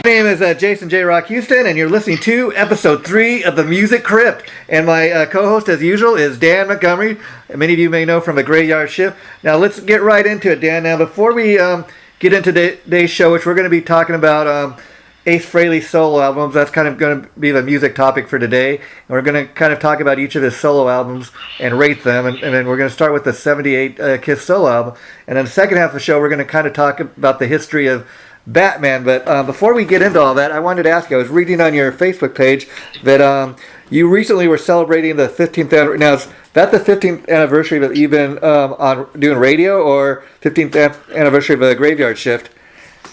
name is Jason J. Rock Houston, and you're listening to episode 3 of the Music Crypt. And my co-host, as usual, is Dan Montgomery. Many of you may know from the Graveyard Shift. Now, let's get right into it, Dan. Now, before we get into today's show, which we're going to be talking about Ace Frehley's solo albums, that's kind of going to be the music topic for today. And we're going to kind of talk about each of his solo albums and rate them. And then we're going to start with the 78 Kiss solo album. And then the second half of the show, we're going to kind of talk about the history of Batman. But before we get into all that, I wanted to ask you, I was reading on your Facebook page that you recently were celebrating the 15th anniversary. Now, is that the 15th anniversary that you've been on doing radio, or 15th anniversary of the Graveyard Shift?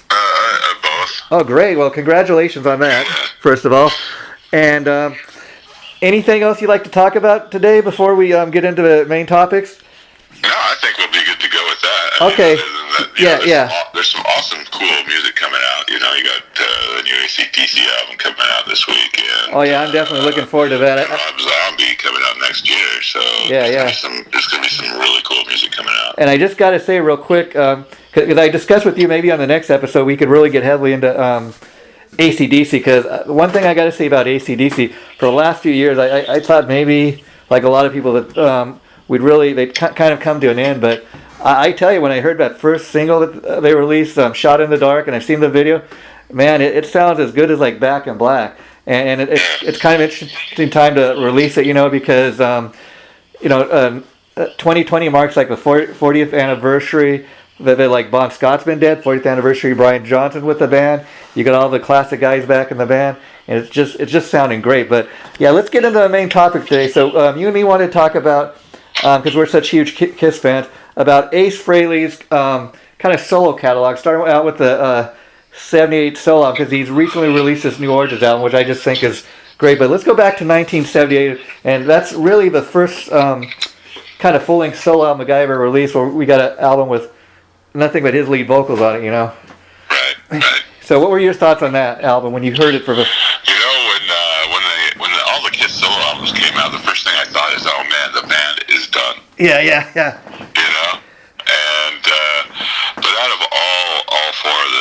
Both. Oh, great. Well, congratulations on that, first of all. And anything else you'd like to talk about today before we get into the main topics? No, I think we'll be good to go with that. Okay. There's some awesome, cool music coming out. You know, you got the new AC/DC album coming out this week. And, oh, yeah, I'm definitely looking forward to that. Rob Zombie coming out next year. So there's going to be some really cool music coming out. And I just got to say real quick, because I discussed with you maybe on the next episode, we could really get heavily into AC/DC, because one thing I got to say about AC/DC, for the last few years, I thought maybe, like a lot of people, that they'd kind of come to an end, but I tell you, when I heard that first single that they released, Shot in the Dark, and I've seen the video, man, it sounds as good as like Back in Black. And it's kind of interesting time to release it, because 2020 marks like the 40th anniversary that like Bon Scott's been dead, 40th anniversary Brian Johnson with the band. You got all the classic guys back in the band, and it's just sounding great. But yeah, let's get into the main topic today. So you and me want to talk about, because we're such huge Kiss fans, about Ace Frehley's kind of solo catalog, starting out with the 78 solo album, because he's recently released this New Origins album, which I just think is great. But let's go back to 1978, and that's really the first kind of full-length solo album the guy ever released, where we got an album with nothing but his lead vocals on it, Right. So what were your thoughts on that album when you heard it for the... When all the Kiss solo albums came out, the first thing I thought is, oh man, the band is done. Yeah. But out of all four of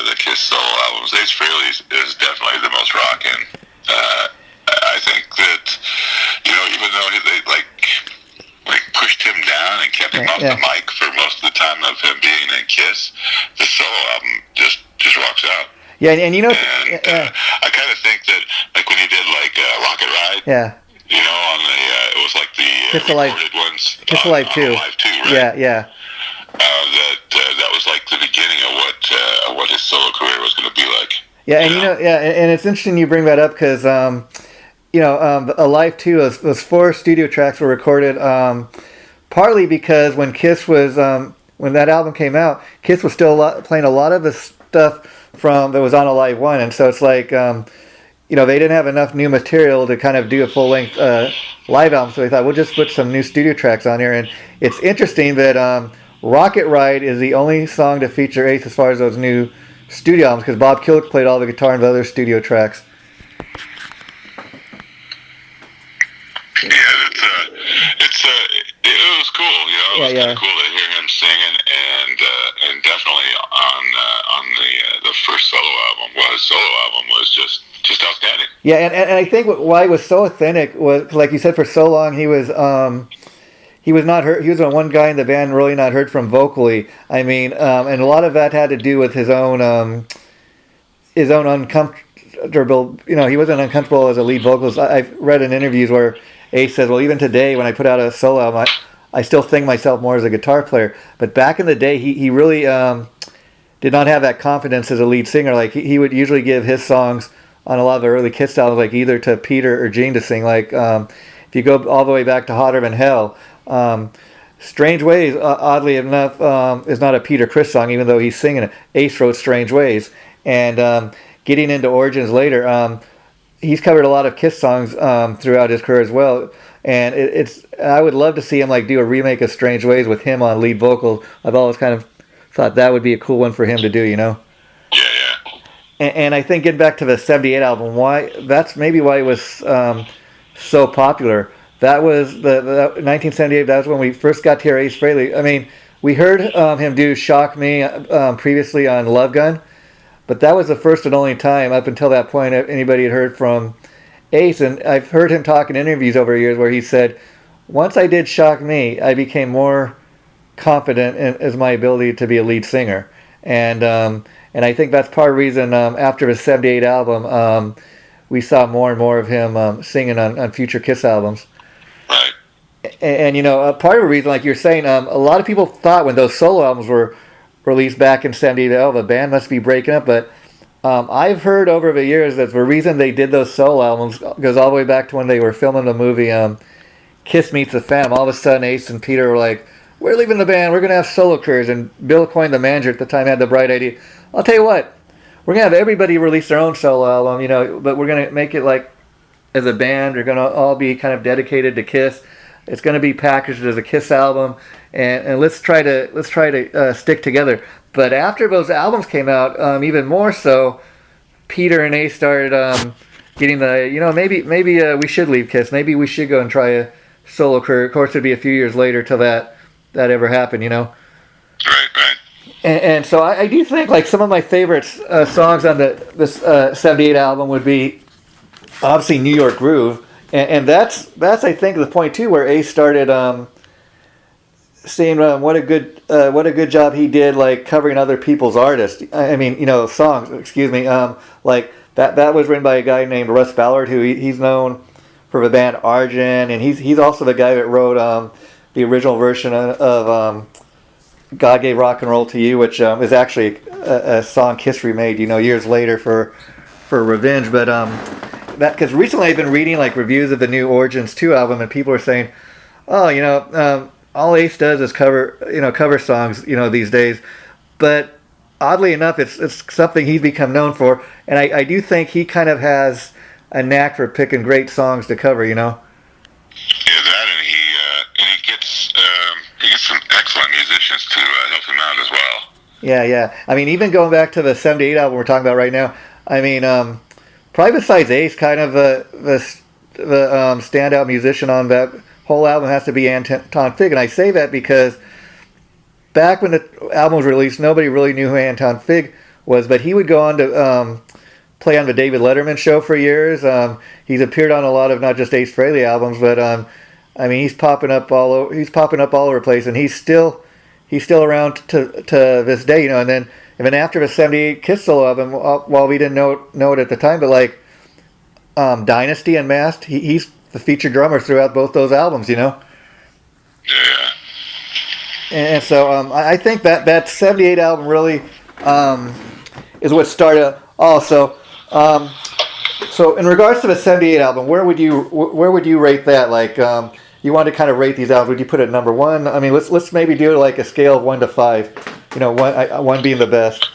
the Kiss solo albums, Ace Frehley is definitely the most rockin'. I think that, even though they pushed him down and kept him off the mic for most of the time of him being in Kiss, the solo album just rocks out. Yeah, and I kind of think that, like when he did Rocket Ride. Yeah. On the it was like the Kiss Alive ones. Kiss Alive 2. Alive 2, right? Yeah. That was like the beginning of what his solo career was going to be like. Yeah, and and it's interesting you bring that up, because Alive 2, those 4 studio tracks were recorded partly because when Kiss was when that album came out, Kiss was still playing a lot of the stuff that was on Alive 1, and so it's like they didn't have enough new material to kind of do a full-length live album, so they thought, we'll just put some new studio tracks on here. And it's interesting that Rocket Ride is the only song to feature Ace as far as those new studio albums, because Bob Killick played all the guitar and the other studio tracks. Yeah, it was cool, It was kind of cool to hear him singing, and definitely on the first solo album was just outstanding. Yeah, and I think why it was so authentic was, like you said, for so long he was not heard. He was the one guy in the band really not heard from vocally. I mean, and a lot of that had to do with his own uncomfortable. He wasn't uncomfortable as a lead vocalist. I've read in interviews where Ace says, well, even today when I put out a solo album, I still think myself more as a guitar player. But back in the day, he really did not have that confidence as a lead singer. Like he would usually give his songs on a lot of the early Kiss albums, like either to Peter or Gene to sing. Like if you go all the way back to Hotter Than Hell, Strange Ways, oddly enough, is not a Peter Criss song, even though he's singing it. Ace wrote Strange Ways. And getting into Origins later, he's covered a lot of Kiss songs throughout his career as well. And I would love to see him do a remake of Strange Ways with him on lead vocals. I've always kind of thought that would be a cool one for him to do, Yeah. And I think getting back to the 78 album, that's maybe why it was so popular. That was the 1978. That was when we first got to hear Ace Frehley. I mean, we heard him do "Shock Me" previously on Love Gun, but that was the first and only time up until that point anybody had heard from Ace. And I've heard him talk in interviews over years where he said, once I did Shock Me, I became more confident as my ability to be a lead singer. And I think that's part of the reason after his 78 album, we saw more and more of him singing on future Kiss albums. Right. And part of the reason, like you're saying, a lot of people thought when those solo albums were released back in 78, oh, the band must be breaking up. But I've heard over the years that the reason they did those solo albums goes all the way back to when they were filming the movie Kiss Meets the Phantom. All of a sudden, Ace and Peter were like, we're leaving the band, we're going to have solo careers. And Bill Coyne, the manager at the time, had the bright idea, I'll tell you what, we're going to have everybody release their own solo album, but we're going to make it like as a band. We're going to all be kind of dedicated to Kiss. It's going to be packaged as a Kiss album, and let's try to stick together. But after those albums came out, even more so, Peter and Ace started getting the, maybe we should leave Kiss. Maybe we should go and try a solo career. Of course, it'd be a few years later till that ever happened, Right. And so I do think like some of my favorite songs on this 78 album would be obviously New York Groove, and that's I think the point too where Ace started saying what a good job he did like covering other people's artists. I mean songs. Excuse me. Like that was written by a guy named Russ Ballard, who he's known for the band Argent, and he's also the guy that wrote the original version of God Gave Rock and Roll to You, which is actually a song Kiss remade, years later for Revenge. But that because recently I've been reading like reviews of the new Origins 2 album, and people are saying, oh, all Ace does is cover songs, these days. But oddly enough, it's something he's become known for, and I do think he kind of has a knack for picking great songs to cover, Yeah, that, and he gets some excellent musicians to help him out as well. Yeah. I mean, even going back to the 78 album we're talking about right now, I mean, probably besides Ace, kind of the standout musician on that whole album has to be Anton Fig. And I say that because back when the album was released, nobody really knew who Anton Fig was, but he would go on to play on the David Letterman show for years. He's appeared on a lot of not just Ace Frehley albums, but I mean, he's popping up all over the place, and he's still around to this day, And then after the 78 Kiss solo album, while we didn't know it at the time, but like Dynasty and Masked, he's the featured drummer throughout both those albums, Yeah. And so I think that 78 album really is what started. Also, so in regards to the 78 album, where would you rate that? Like, you want to kind of rate these albums? Would you put it number one? I mean, let's maybe do it like a scale of 1 to 5. One being the best.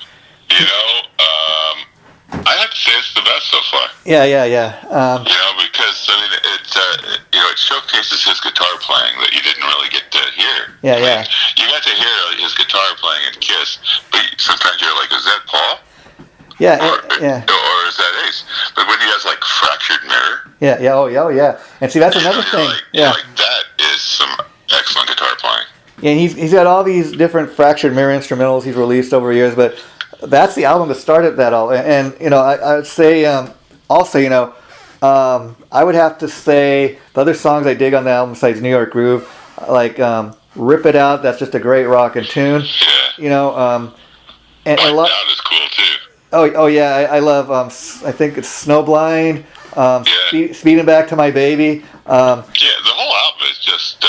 I have to say it's the best so far. Yeah. Because I mean, it showcases his guitar playing that you didn't really get to hear. Yeah. You got to hear his guitar playing in Kiss, but sometimes you're like, is that Paul? Yeah. Or is that Ace? But when he has like Fractured Mirror. Yeah. Oh, yeah. And see, that's another thing. That is some excellent guitar playing. Yeah, and he's got all these different Fractured Mirror instrumentals he's released over years, but that's the album that started that all. And I would say also, I would have to say the other songs I dig on the album besides New York Groove, like Rip It Out. That's just a great rockin' tune. Yeah. And a lot. Out is cool too. Oh yeah, I love. I think it's Snowblind. Speeding Back to My Baby. The whole album is just.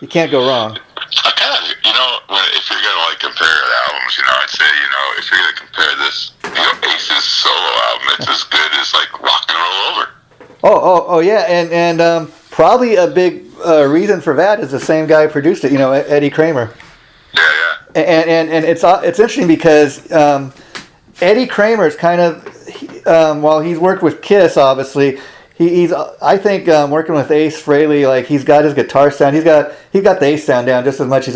You can't go wrong. I kind of, if you're gonna like compare albums, I'd say, if you're gonna compare this, Ace's solo album, it's as good as like Rock and Roll Over. Oh yeah, and probably a big reason for that is the same guy who produced it, Eddie Kramer. Yeah. And it's interesting because Eddie Kramer is kind of while he's worked with Kiss, obviously. He's I think working with Ace Frehley, like he's got his guitar sound. He's got the Ace sound down just as much as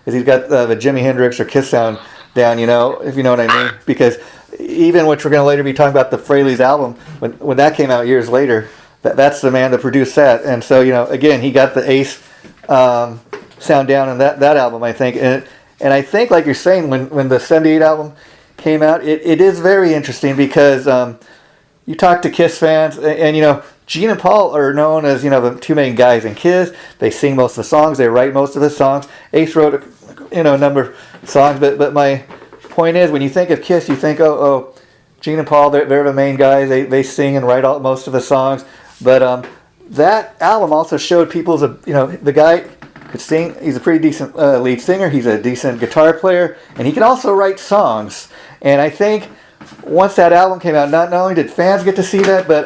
he's got the Jimi Hendrix or Kiss sound down. If you know what I mean. Because even which we're going to later be talking about the Frehley's album when that came out years later. That's the man that produced that. And so again he got the Ace sound down in that album, I think. And I think like you're saying when the 78 album came out, it is very interesting because you talk to Kiss fans, and Gene and Paul are known as the two main guys in Kiss. They sing most of the songs, they write most of the songs. Ace wrote a number of songs, but my point is, when you think of Kiss, you think, oh, Gene and Paul, they're the main guys. They sing and write most of the songs. But that album also showed people's, the guy could sing. He's a pretty decent lead singer. He's a decent guitar player, and he can also write songs. And I think once that album came out, not only did fans get to see that, but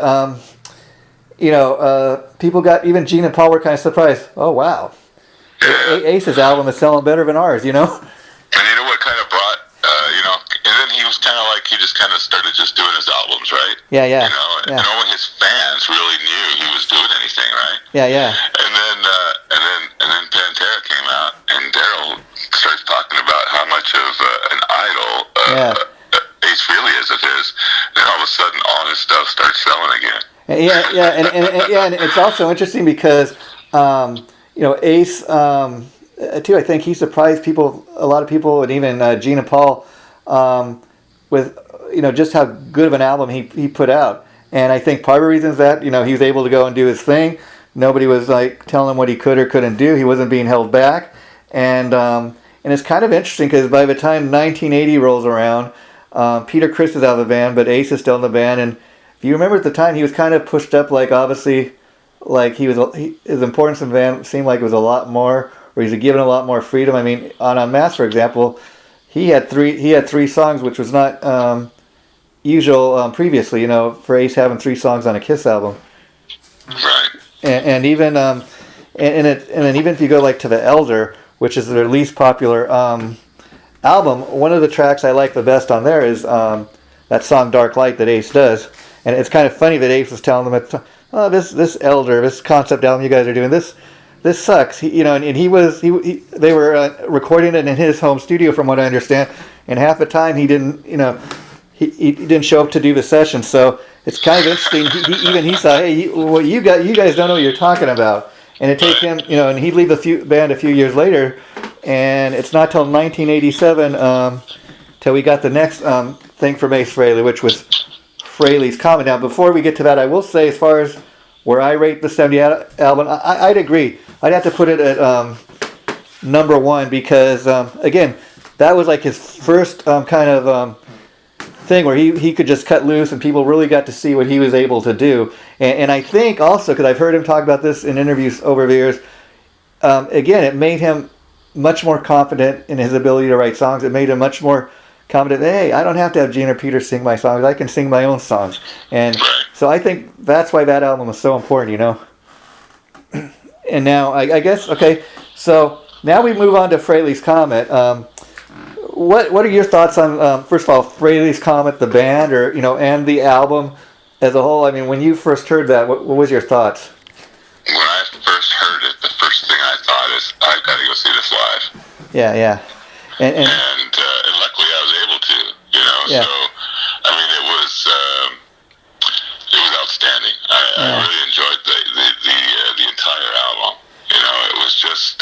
people got, even Gene and Paul were kind of surprised. Oh wow, Ace's album is selling better than ours. And you know what kind of brought, and then he was kind of like, he just kind of started just doing his albums, right? Yeah. And no one, his fans really knew he was doing anything, right? Yeah. And then Pantera came out, and Daryl starts talking about how much of an idol Ace Frehley is of his. Then all of a sudden, all his stuff starts selling again. And it's also interesting because Ace too. I think he surprised a lot of people, and even Gene and Paul, with just how good of an album he put out. And I think part of the reason is that he was able to go and do his thing. Nobody was like telling him what he could or couldn't do. He wasn't being held back. And it's kind of interesting because by the time 1980 rolls around, Peter Criss is out of the band, but Ace is still in the band. And if you remember at the time, he was kind of pushed up, like obviously, like his importance in the band seemed like it was a lot more, or he's given a lot more freedom. I mean, on Unmasked, for example, he had three songs, which was not usual previously. For Ace having 3 songs on a Kiss album. Right. And even and then even if you go like to The Elder, which is their least popular album, one of the tracks I like the best on there is that song "Dark Light" that Ace does. And it's kind of funny that Ace was telling them, at the time, "Oh, this Elder, this concept album you guys are doing, this sucks." They were recording it in his home studio, from what I understand, and half the time he didn't, he didn't show up to do the session. So it's kind of interesting. He saw, hey, you guys don't know what you're talking about, and it take him, and he'd leave the band a few years later, and it's not till 1987 till we got the next thing from Ace Frehley, which was Frehley's Comet. Now, before we get to that, I will say, as far as where I rate the 78 album, I'd agree. I'd have to put it at number 1 because, again, that was like his first kind of thing where he could just cut loose and people really got to see what he was able to do. And I think also, because I've heard him talk about this in interviews over the years, again, it made him much more confident in his ability to write songs. It made him much more confident. Hey, I don't have to have Gene or Peter sing my songs. I can sing my own songs. And so I think that's why that album was so important, And now, I guess, okay, so now we move on to Frehley's Comet. What are your thoughts on, first of all, Frehley's Comet, the band, or and the album as a whole? I mean, when you first heard that, what was your thoughts? When I first heard it, the first thing I thought is, I've got to go see this live. Yeah. And luckily I was able to, Yeah. So, I mean, it was outstanding. I really enjoyed the entire album. It was just,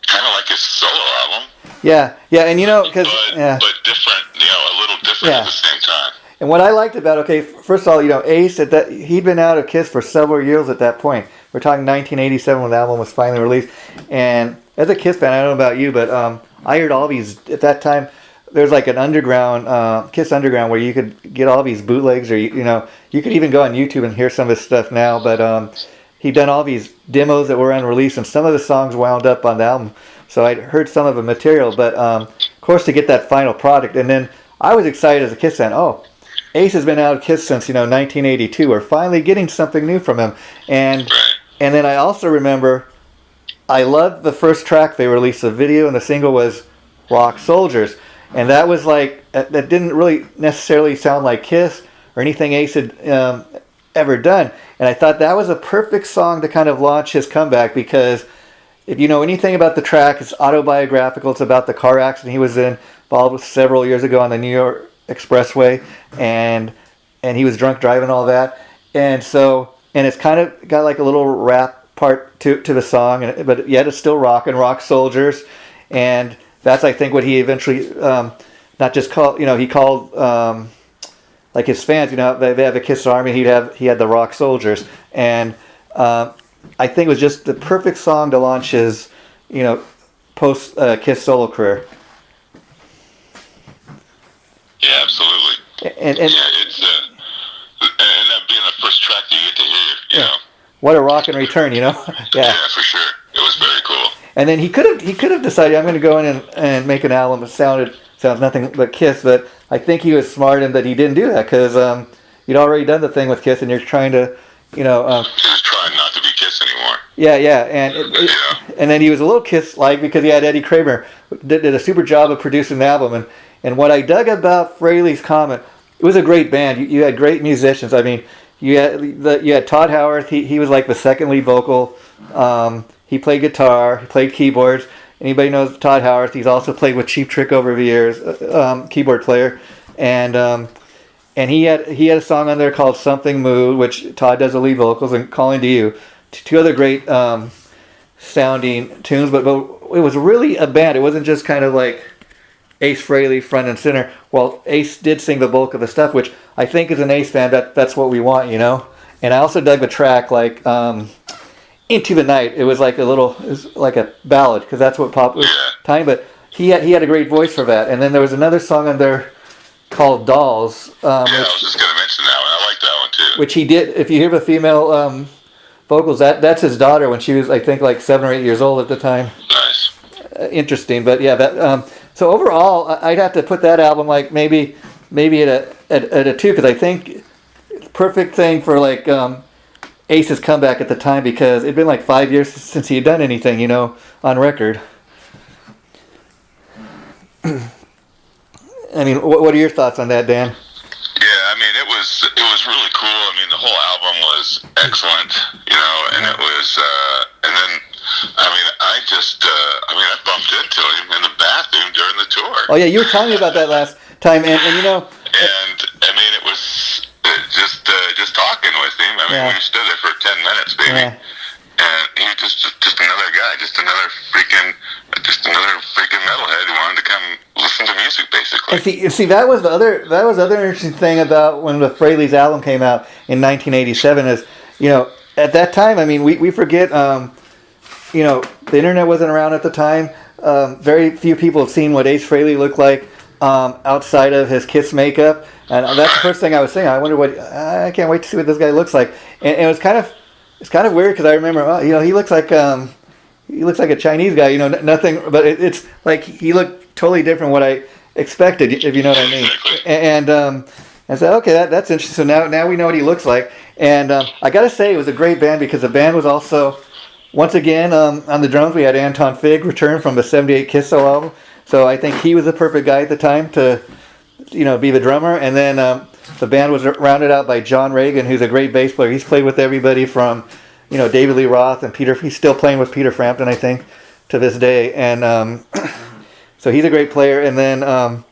kind of like his solo album. Yeah, and because but different, a little different at the same time. And what I liked about, first of all, Ace he'd been out of Kiss for several years at that point. We're talking 1987 when the album was finally released. And as a Kiss fan, I don't know about you, but I heard all these at that time. There's like an underground Kiss Underground where you could get all these bootlegs, or you could even go on YouTube and hear some of his stuff now. But he'd done all these demos that were unreleased, and some of the songs wound up on the album. So I'd heard some of the material, but of course to get that final product. And then I was excited as a Kiss fan. Oh, Ace has been out of Kiss since 1982. We're finally getting something new from him. And then I also remember I loved the first track they released. The video and the single was Rock Soldiers. And that was like, that didn't really necessarily sound like Kiss or anything Ace had ever done. And I thought that was a perfect song to kind of launch his comeback, because if you know anything about the track, it's autobiographical. It's about the car accident he was involved with several years ago on the New York Expressway, and he was drunk driving, all that. And it's kind of got like a little rap part to the song, but yet it's still rock Soldiers. And that's I think what he eventually not just called. He called like his fans. They have a Kiss Army. He had the Rock Soldiers, and I think it was just the perfect song to launch his post Kiss solo career. Yeah, absolutely. And it's and that being the first track that you get to hear, you know. What a rock and return, Yeah, for sure. It was very cool. And then he could have decided I'm going to go in and make an album that sounds nothing but Kiss, but I think he was smart in that he didn't do that because you'd already done the thing with Kiss and you're trying to, he was trying not to be Kiss anymore. And then he was a little Kiss-like because he had Eddie Kramer did a super job of producing the album, and what I dug about Frehley's comment, it was a great band. You had great musicians. I mean, you had Todd Howarth. He was like the second lead vocal. He played guitar. He played keyboards. Anybody knows Todd Howarth? He's also played with Cheap Trick over the years, keyboard player, and he had a song on there called "Something Moved," which Todd does the lead vocals, and "Calling to You," two other great sounding tunes. But it was really a band. It wasn't just kind of like Ace Frehley front and center. Well, Ace did sing the bulk of the stuff, which I think as an Ace fan, that's what we want, And I also dug the track like Into the Night. It was like a ballad because that's what pop was time. But he had a great voice for that. And then there was another song on there called Dolls. I was just going to mention that one. I like that one too. Which he did. If you hear the female vocals, that's his daughter when she was, I think, like 7 or 8 years old at the time. Nice. Interesting, but yeah, that. So overall, I'd have to put that album like maybe at a 2 because I think it's a perfect thing for like Ace's comeback at the time because it'd been like 5 years since he had done anything, on record. I mean, what are your thoughts on that, Dan? Yeah, I mean, it was really cool. I mean, the whole album was excellent, and it was, and then, I mean, I bumped into him in the bathroom during the tour. Oh yeah, you were telling me about that last time, and And I mean, it was just talking with him. I mean, we stood there for 10 minutes, baby. Yeah. And he was just another guy, just another freaking metalhead who wanted to come listen to music, basically. And see, that was the other interesting thing about when the Frehley's album came out in 1987 is, at that time, I mean, we forget, the internet wasn't around at the time. Very few people had seen what Ace Frehley looked like outside of his Kiss makeup, and that's the first thing I was saying. I can't wait to see what this guy looks like. And it was kind of weird because I remember, he looks like a Chinese guy, nothing, but it's like he looked totally different what I expected, if you know what I mean. And I said, okay, that's interesting. So now we know what he looks like. And I got to say, it was a great band because the band was also, once again, on the drums, we had Anton Fig return from the 78 Kiss solo album. So I think he was the perfect guy at the time to, be the drummer. And then the band was rounded out by John Reagan, who's a great bass player. He's played with everybody from, David Lee Roth and Peter. He's still playing with Peter Frampton, I think, to this day. And so he's a great player. And then, so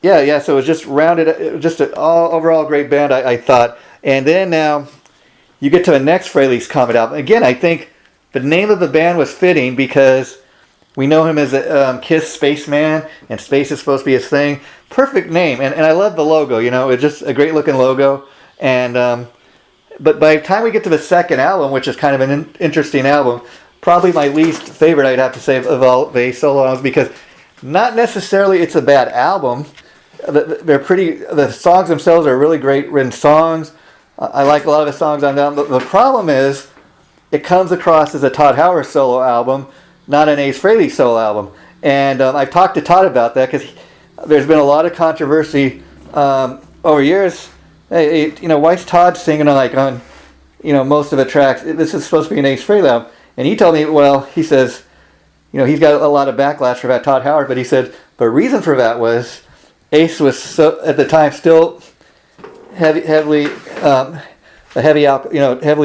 it was just just an overall great band, I thought. And then now you get to the next Frehley's Comet album. Again, I think the name of the band was fitting because we know him as a Kiss Spaceman, and space is supposed to be his thing. Perfect name. And I love the logo, it's just a great looking logo. And but by the time we get to the second album, which is kind of an interesting album, probably my least favorite, I'd have to say, of all the solo albums, because not necessarily it's a bad album. The songs themselves are really great written songs. I like a lot of the songs on them. The problem is it comes across as a Todd Howard solo album, not an Ace Frehley solo album. And I've talked to Todd about that because there's been a lot of controversy over years. Hey, why is Todd singing on most of the tracks? This is supposed to be an Ace Frehley album. And he told me, he says, he's got a lot of backlash for that, Todd Howard, but he said the reason for that was Ace was so, at the time, still heavily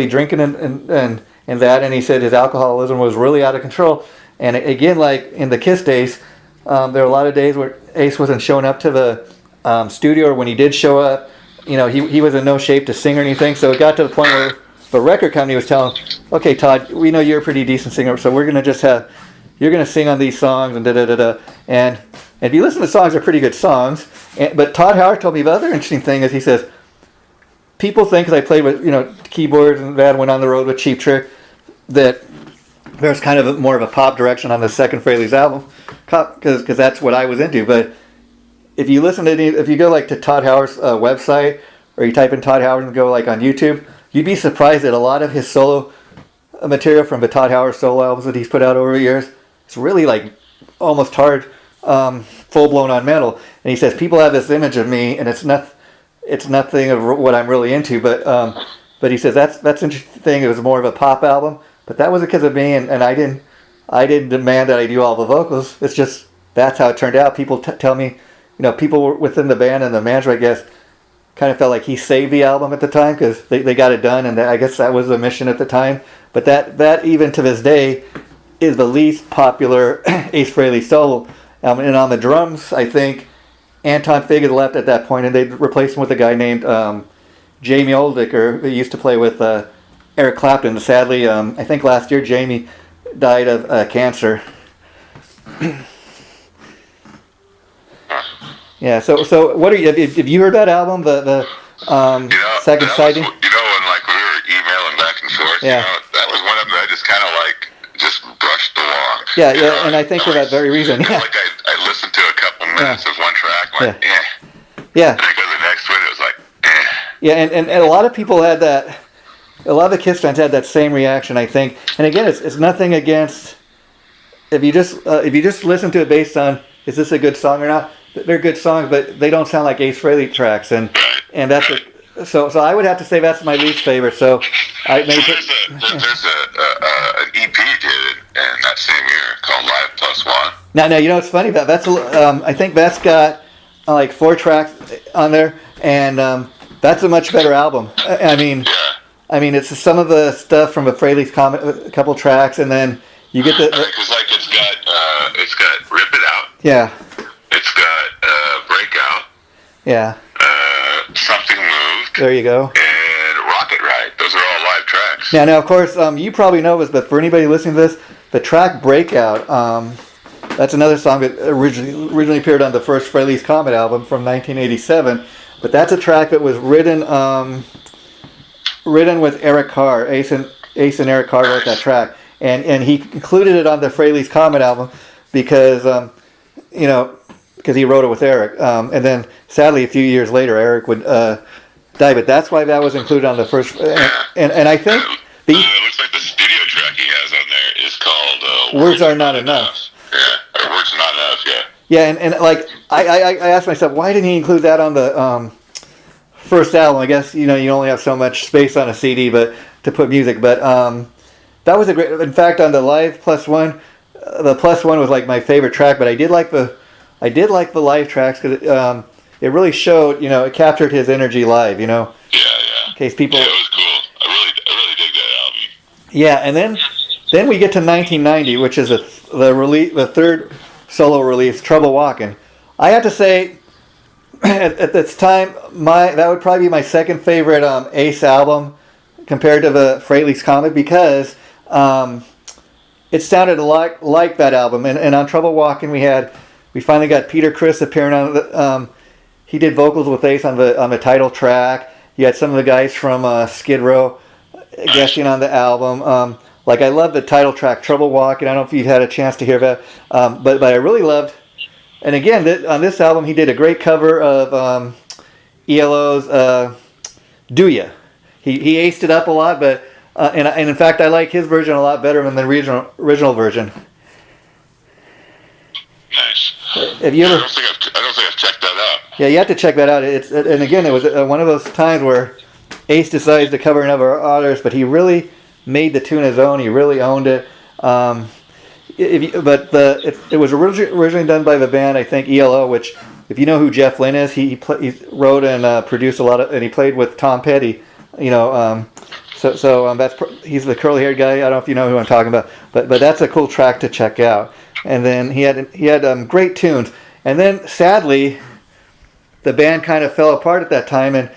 drinking and that, and he said his alcoholism was really out of control. And again, like in the Kiss days, there were a lot of days where Ace wasn't showing up to the studio, or when he did show up, he was in no shape to sing or anything. So it got to the point where the record company was telling him, okay, Todd, we know you're a pretty decent singer, so we're going to just have you're gonna sing on these songs and da da da da. And if you listen to the songs, they're pretty good songs. But Todd Howard told me the other interesting thing is he says people think because I played with keyboards and that went on the road with Cheap Trick that there's kind of more of a pop direction on the second Frehley's album because that's what I was into. But if you listen to if you go like to Todd Howard's website or you type in Todd Howard and go like on YouTube, you'd be surprised that a lot of his solo material from the Todd Howard solo albums that he's put out over the years, it's really like almost hard, full blown on metal. And he says people have this image of me, and it's nothing of what I'm really into. But he says that's interesting. It was more of a pop album, but that was because of me, and I didn't demand that I do all the vocals. It's just that's how it turned out. People tell me, people within the band and the manager, I guess, kind of felt like he saved the album at the time because they got it done, and I guess that was the mission at the time. But that even to this day is the least popular Ace Frehley solo album. And on the drums, I think Anton Fig had left at that point, and they replaced him with a guy named Jamie Oldicker, who used to play with Eric Clapton. Sadly, I think last year Jamie died of cancer. Yeah. So what are you? Have you heard that album? The Second Sighting. When like we were emailing back and forth. Yeah. That was one of them that I just kind of like just brushed along. Yeah. And I think for that very reason. Yeah. Like I listened to a couple minutes of one track. Like, Yeah. And I go to the next one. It was like, Yeah, and a lot of people had that. A lot of the Kiss fans had that same reaction, I think. And again, it's nothing against. If you just listen to it based on is this a good song or not, they're good songs, but they don't sound like Ace Frehley tracks, and that's so I would have to say that's my least favorite. So I maybe there's an EP did in that same year called Live Plus One. Now it's funny that's I think that's got like 4 tracks on there, and that's a much better album. I mean, it's some of the stuff from a Frehley's a couple tracks, and then you get the because like it's got Rip It Out. Yeah. It's got Breakout. Yeah. Something Moved. There you go. And Rocket Ride. Those are all live tracks. Now, of course, you probably know this, but for anybody listening to this, the track Breakout, that's another song that originally appeared on the first Frehley's Comet album from 1987. But that's a track that was written with Eric Carr. Ace and Eric Carr wrote that track, and he included it on the Frehley's Comet album because because he wrote it with Eric. And then sadly, a few years later, Eric would die. But that's why that was included on the first. And I think it looks like the studio track he has on there is called Words Are Not Enough. Yeah, or Words Are Not Enough. Yeah. Yeah, and like I asked myself, why didn't he include that on the first album? I guess you only have so much space on a CD, but to put music. But that was a great. In fact, on the Live Plus One, the Plus One was like my favorite track. But I did like the live tracks because it really showed. It captured his energy live. Yeah. In case people. Yeah, it was cool. I really dig that album. Yeah, and then we get to 1990, which is the third solo release, Trouble Walking. I have to say, at this time, that would probably be my second favorite Ace album compared to the Frehley's Comet because it sounded a lot like that album. And on Trouble Walking, we finally got Peter Criss appearing on the. He did vocals with Ace on the title track. You had some of the guys from Skid Row guesting on the album. Like I love the title track, Trouble Walking. I don't know if you've had a chance to hear that, but I really loved. And again, on this album, he did a great cover of ELO's "Do Ya." He aced it up a lot, but and in fact, I like his version a lot better than the original version. Nice. Have you ever? I don't think I've checked that out. Yeah, you have to check that out. And again, it was one of those times where Ace decides to cover another artist, but he really made the tune his own. He really owned it. It was originally done by the band, I think ELO, which if you know who Jeff Lynne is, he wrote and produced a lot of, and he played with Tom Petty. He's the curly haired guy. I don't know if you know who I'm talking about, but that's a cool track to check out. And then he had great tunes. And then sadly, the band kind of fell apart at that time, and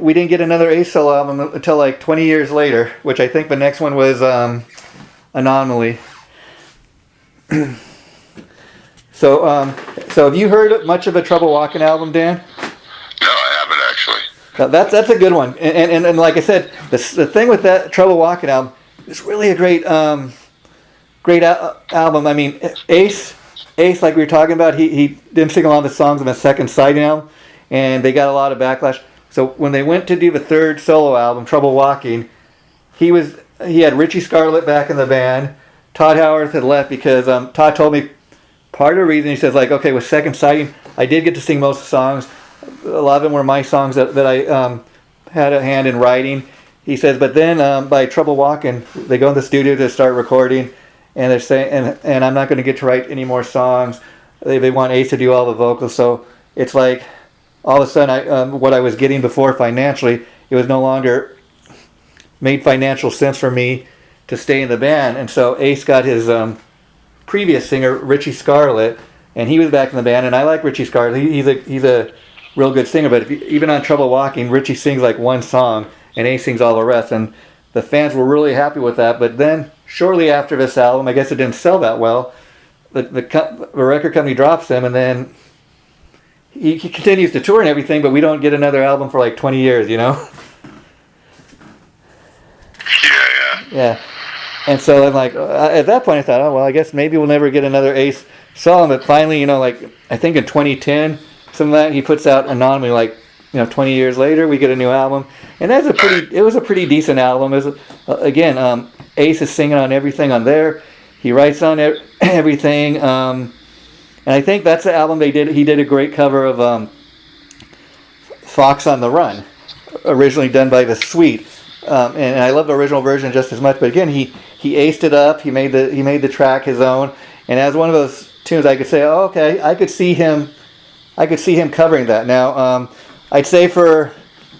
we didn't get another Ace solo album until like 20 years later, which I think the next one was Anomaly. So have you heard much of a Trouble Walking album, Dan? No, I haven't actually. That's a good one. And like I said, the thing with that Trouble Walking album, it's really a great album. I mean, Ace, like we were talking about, he didn't sing a lot of the songs on the second Sighting album, and they got a lot of backlash. So when they went to do the third solo album, Trouble Walking, he had Richie Scarlett back in the band. Todd Howard had left because Todd told me part of the reason, he says, like, okay, with Second Sighting, I did get to sing most of the songs. A lot of them were my songs that I had a hand in writing. He says, but then by Trouble Walking, they go in the studio to start recording, and they're saying, and I'm not going to get to write any more songs. They want Ace to do all the vocals, so it's like all of a sudden, what I was getting before financially, it was no longer made financial sense for me to stay in the band. And so Ace got his previous singer, Richie Scarlett, and he was back in the band. And I like Richie Scarlett. He's a real good singer. But even on Trouble Walking, Richie sings like one song, and Ace sings all the rest. And the fans were really happy with that. But then shortly after this album, I guess it didn't sell that well. The record company drops him, and then he continues to tour and everything, but we don't get another album for like 20 years, you know? Yeah. And so I'm like, at that point I thought, oh, well, I guess maybe we'll never get another Ace song. But finally, you know, like, I think in 2010, something like that, he puts out Anomaly, like, you know, 20 years later, we get a new album. And it was a pretty decent album. It was, again, Ace is singing on everything on there. He writes on everything. And I think that's the album he did a great cover of Fox on the Run, originally done by The Sweet. And I love the original version just as much. But again, he aced it up. He made the track his own. And as one of those tunes, I could say, oh, okay, I could see him covering that. Now, I'd say for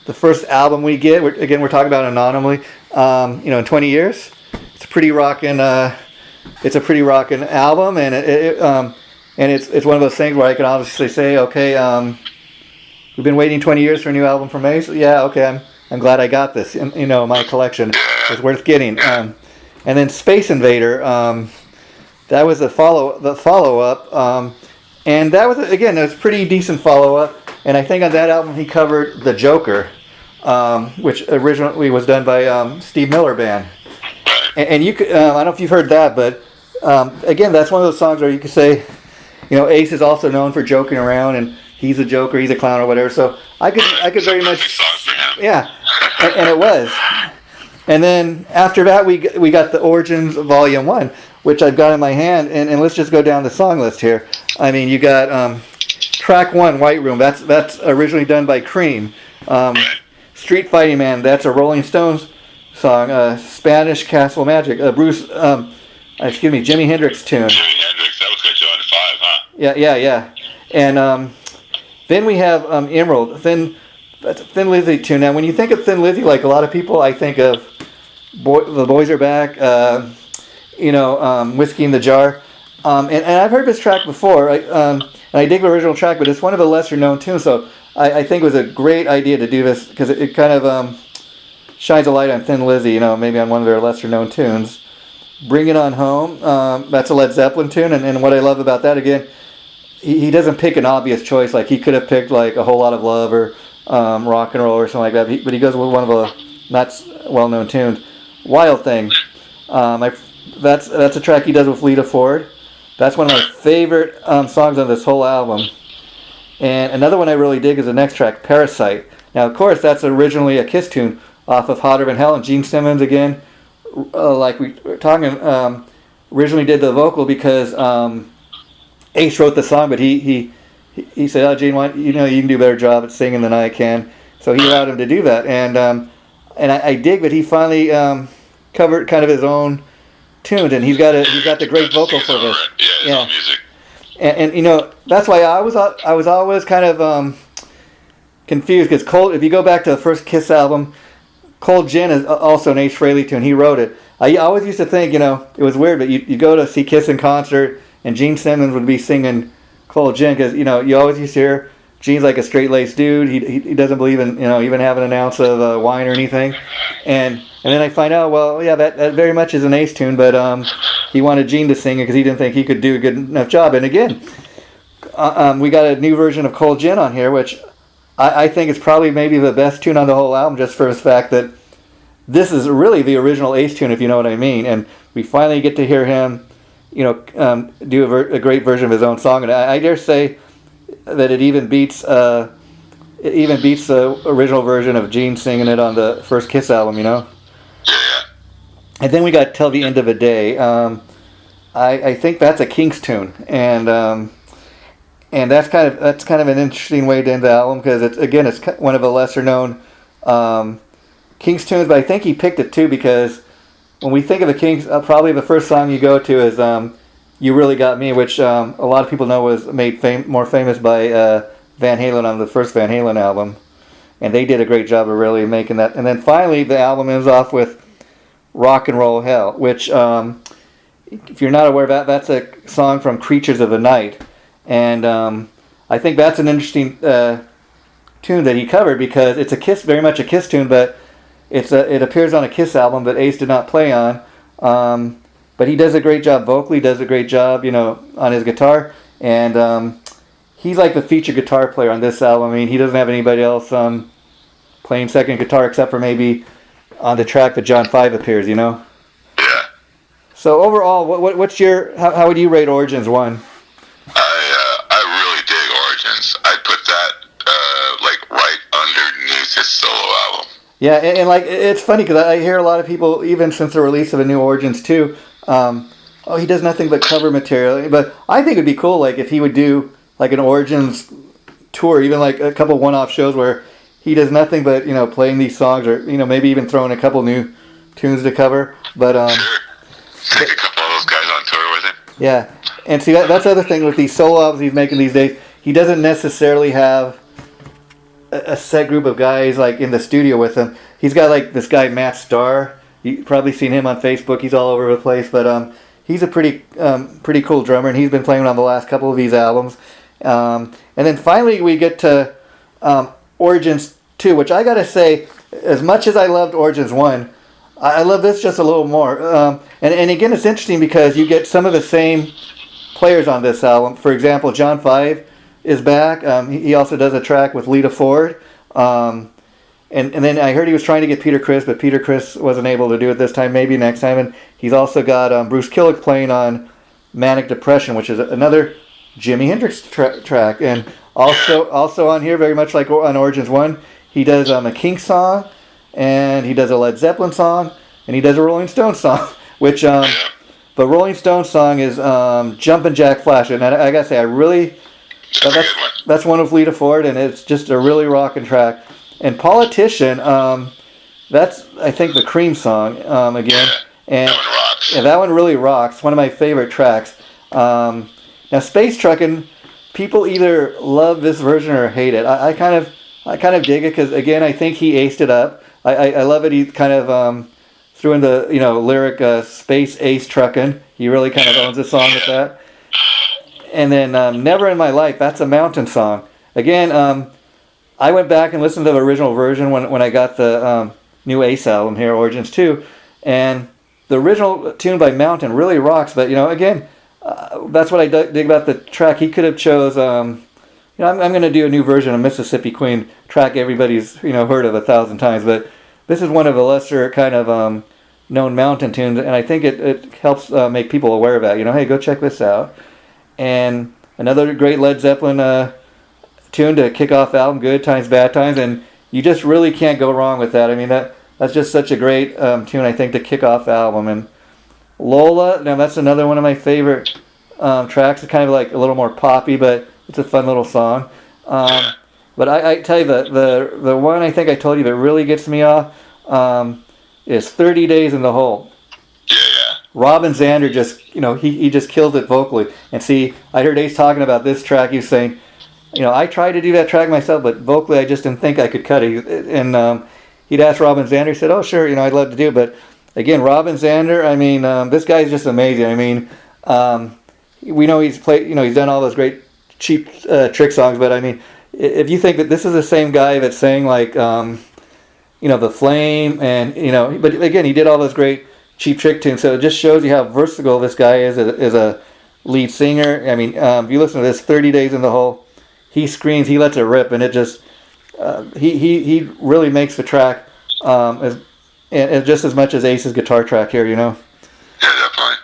the first album we get, we're talking about Anomaly. You know, in 20 years, it's a pretty rockin' album, and it's one of those things where I can obviously say, okay, we've been waiting 20 years for a new album from Ace. Yeah, okay, I'm glad I got this. You know, my collection is worth getting. And then Space Invader, that was the follow up, and that was, again, it was a pretty decent follow up. And I think on that album he covered The Joker, which originally was done by Steve Miller Band. And you could, I don't know if you've heard that, but again, that's one of those songs where you could say, you know, Ace is also known for joking around, and he's a joker, he's a clown, or whatever. So I could very much, yeah, and it was. And then after that, we got the Origins Volume 1, which I've got in my hand, and let's just go down the song list here. I mean, you got track 1, White Room. That's originally done by Cream. Street Fighting Man. That's a Rolling Stones song. Spanish Castle Magic. Jimi Hendrix tune. Jimi Hendrix. That was good. Joe in 5, huh? Yeah. And then we have Emerald. That's a Thin Lizzy tune. Now, when you think of Thin Lizzy, like a lot of people, I think of The Boys Are Back. Whiskey in the Jar. And I've heard this track before. And I dig the original track, but it's one of the lesser known tunes. So I think it was a great idea to do this because it kind of shines a light on Thin Lizzy, you know, maybe on one of their lesser known tunes. Bring It On Home, that's a Led Zeppelin tune, and what I love about that, again, he doesn't pick an obvious choice. Like, he could have picked like A Whole Lot of Love or Rock and Roll or something like that, but he goes with one of the not well-known tunes. Wild Thing, that's a track he does with Lita Ford. That's one of my favorite songs on this whole album. And another one I really dig is the next track, Parasite. Now, of course, that's originally a Kiss tune off of Hotter Than Hell, and Gene Simmons, again, like we were talking, originally did the vocal because Ace wrote the song, but he said, "Oh, Gene, you can do a better job at singing than I can." So he allowed him to do that, and I dig that he finally covered kind of his own tunes, and he's got the great vocal for this. Yeah. Music. And you know, that's why I was always kind of confused, because if you go back to the first Kiss album, Cold Gin is also an Ace Frehley tune. He wrote it. I always used to think, you know, it was weird, but you go to see Kiss in concert, and Gene Simmons would be singing Cold Gin, because, you know, you always used to hear Gene's like a straight-laced dude. He doesn't believe in even having an ounce of wine or anything. And then I find out, well, yeah, that very much is an Ace tune, but he wanted Gene to sing it because he didn't think he could do a good enough job. And again, we got a new version of Cold Gin on here, which I think is probably maybe the best tune on the whole album, just for the fact that this is really the original Ace tune, if you know what I mean. And we finally get to hear him, do a great version of his own song. And I dare say that it even beats the original version of Gene singing it on the first Kiss album, Yeah. And then we got Till the End of a Day. I think that's a Kinks tune, and that's kind of an interesting way to end the album, because it's one of the lesser known Kinks tunes, but I think he picked it too because when we think of the Kinks, probably the first song you go to is "You Really Got Me," which a lot of people know was made more famous by Van Halen on the first Van Halen album, and they did a great job of really making that. And then finally, the album ends off with "Rock and Roll Hell," which, if you're not aware of that, that's a song from Creatures of the Night, and I think that's an interesting tune that he covered because it's very much a Kiss tune, but it appears on a Kiss album that Ace did not play on. But he does a great job vocally, does a great job, on his guitar, and he's like the featured guitar player on this album. I mean, he doesn't have anybody else playing second guitar except for maybe on the track that John 5 appears, Yeah. So overall, what's how would you rate Origins 1? I really dig Origins. I'd put that like right underneath his solo album. Yeah, and like it's funny because I hear a lot of people, even since the release of a new Origins 2, he does nothing but cover material. But I think it'd be cool, like if he would do like an Origins tour, even like a couple one-off shows where he does nothing but playing these songs, or maybe even throwing a couple new tunes to cover. But sure, take a couple of those guys on tour with him. Yeah, and see that's the other thing with these solo albums he's making these days. He doesn't necessarily have a set group of guys like in the studio with him. He's got like this guy Matt Starr. You've probably seen him on Facebook. He's all over the place, but he's a pretty cool drummer, and he's been playing on the last couple of these albums. And then finally we get to Origins 2, which I gotta say, as much as I loved Origins 1, I love this just a little more. And again, it's interesting because you get some of the same players on this album. For example, John 5 is back. He also does a track with Lita Ford. And then I heard he was trying to get Peter Criss, but Peter Criss wasn't able to do it this time. Maybe next time. And he's also got Bruce Kulick playing on Manic Depression, which is another Jimi Hendrix track. And also on here, very much like on Origins 1, he does a Kinks song, and he does a Led Zeppelin song, and he does a Rolling Stones song, which the Rolling Stones song is Jumpin' Jack Flash. And I gotta say, that's one of Lita Ford, and it's just a really rocking track. And Politician, that's I think the Cream song again, and that one rocks. Yeah, that one really rocks. One of my favorite tracks. Now Space Truckin', people either love this version or hate it. I kind of dig it because again I think he aced it up. I love it. He kind of threw in the lyric Space Ace Truckin'. He really kind of owns the song with that. And then Never in My Life, that's a Mountain song. Again, I went back and listened to the original version when I got the new Ace album here, Origins 2, and the original tune by Mountain really rocks. But again, that's what I dig about the track. He could have chose. I'm going to do a new version of Mississippi Queen, track everybody's heard of 1,000 times, but this is one of the lesser kind of known Mountain tunes, and I think it helps make people aware of that. Hey, go check this out. And another great Led Zeppelin tune to kick off the album, Good Times, Bad Times, and you just really can't go wrong with that. I mean, that's just such a great tune, I think, to kick off the album. And Lola, now that's another one of my favorite tracks. It's kind of like a little more poppy, but it's a fun little song. But I tell you, the one I think I told you that really gets me off is 30 Days in the Hole. Yeah. Robin Zander just, he just kills it vocally. And see, I heard Ace talking about this track. He was saying, I tried to do that track myself, but vocally I just didn't think I could cut it. And he'd asked Robin Zander. He said, "Oh, sure, I'd love to do it." But again, Robin Zander, I mean, this guy's just amazing. I mean, we know he's played, he's done all those great cheap trick songs, but I mean, if you think that this is the same guy that's saying like, The Flame, and but again, he did all those great Cheap Trick tunes. So it just shows you how versatile this guy is as a lead singer. I mean, if you listen to this, 30 Days in the Hole, he screams, he lets it rip, and it just he really makes the track as just as much as Ace's guitar track here. Yeah, definitely.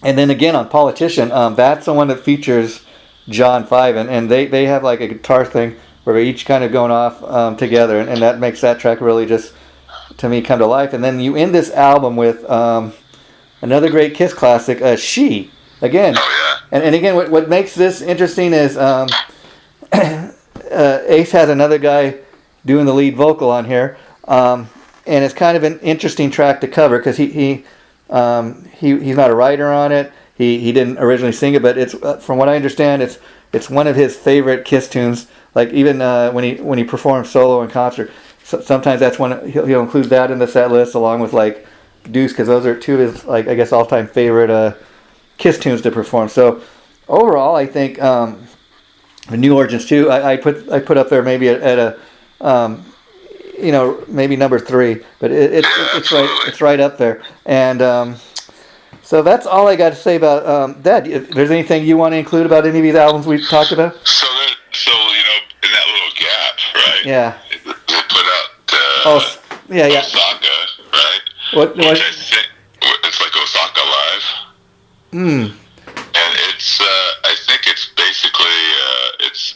And then again on Politician, that's the one that features John 5, and they have like a guitar thing where they're each kind of going off together, and that makes that track really just, to me, come to life. And then you end this album with another great Kiss classic, She, again. Oh, yeah. And again, what makes this interesting is Ace has another guy doing the lead vocal on here, and it's kind of an interesting track to cover because he's not a writer on it. He didn't originally sing it, but it's from what I understand, it's one of his favorite Kiss tunes. Like even when he performs solo in concert, sometimes that's when he'll include that in the set list along with like Deuce, because those are two of his, like, I guess, all-time favorite Kiss tunes to perform. So overall, I think the New Origins 2, I put up there maybe at a maybe number 3, but it's right up there. And so that's all I got to say about that. If there's anything you want to include about any of these albums we've talked about? So in that little gap, right? Yeah. They put out Osaka, right? Which I think it's like Osaka Live. And I think it's basically it's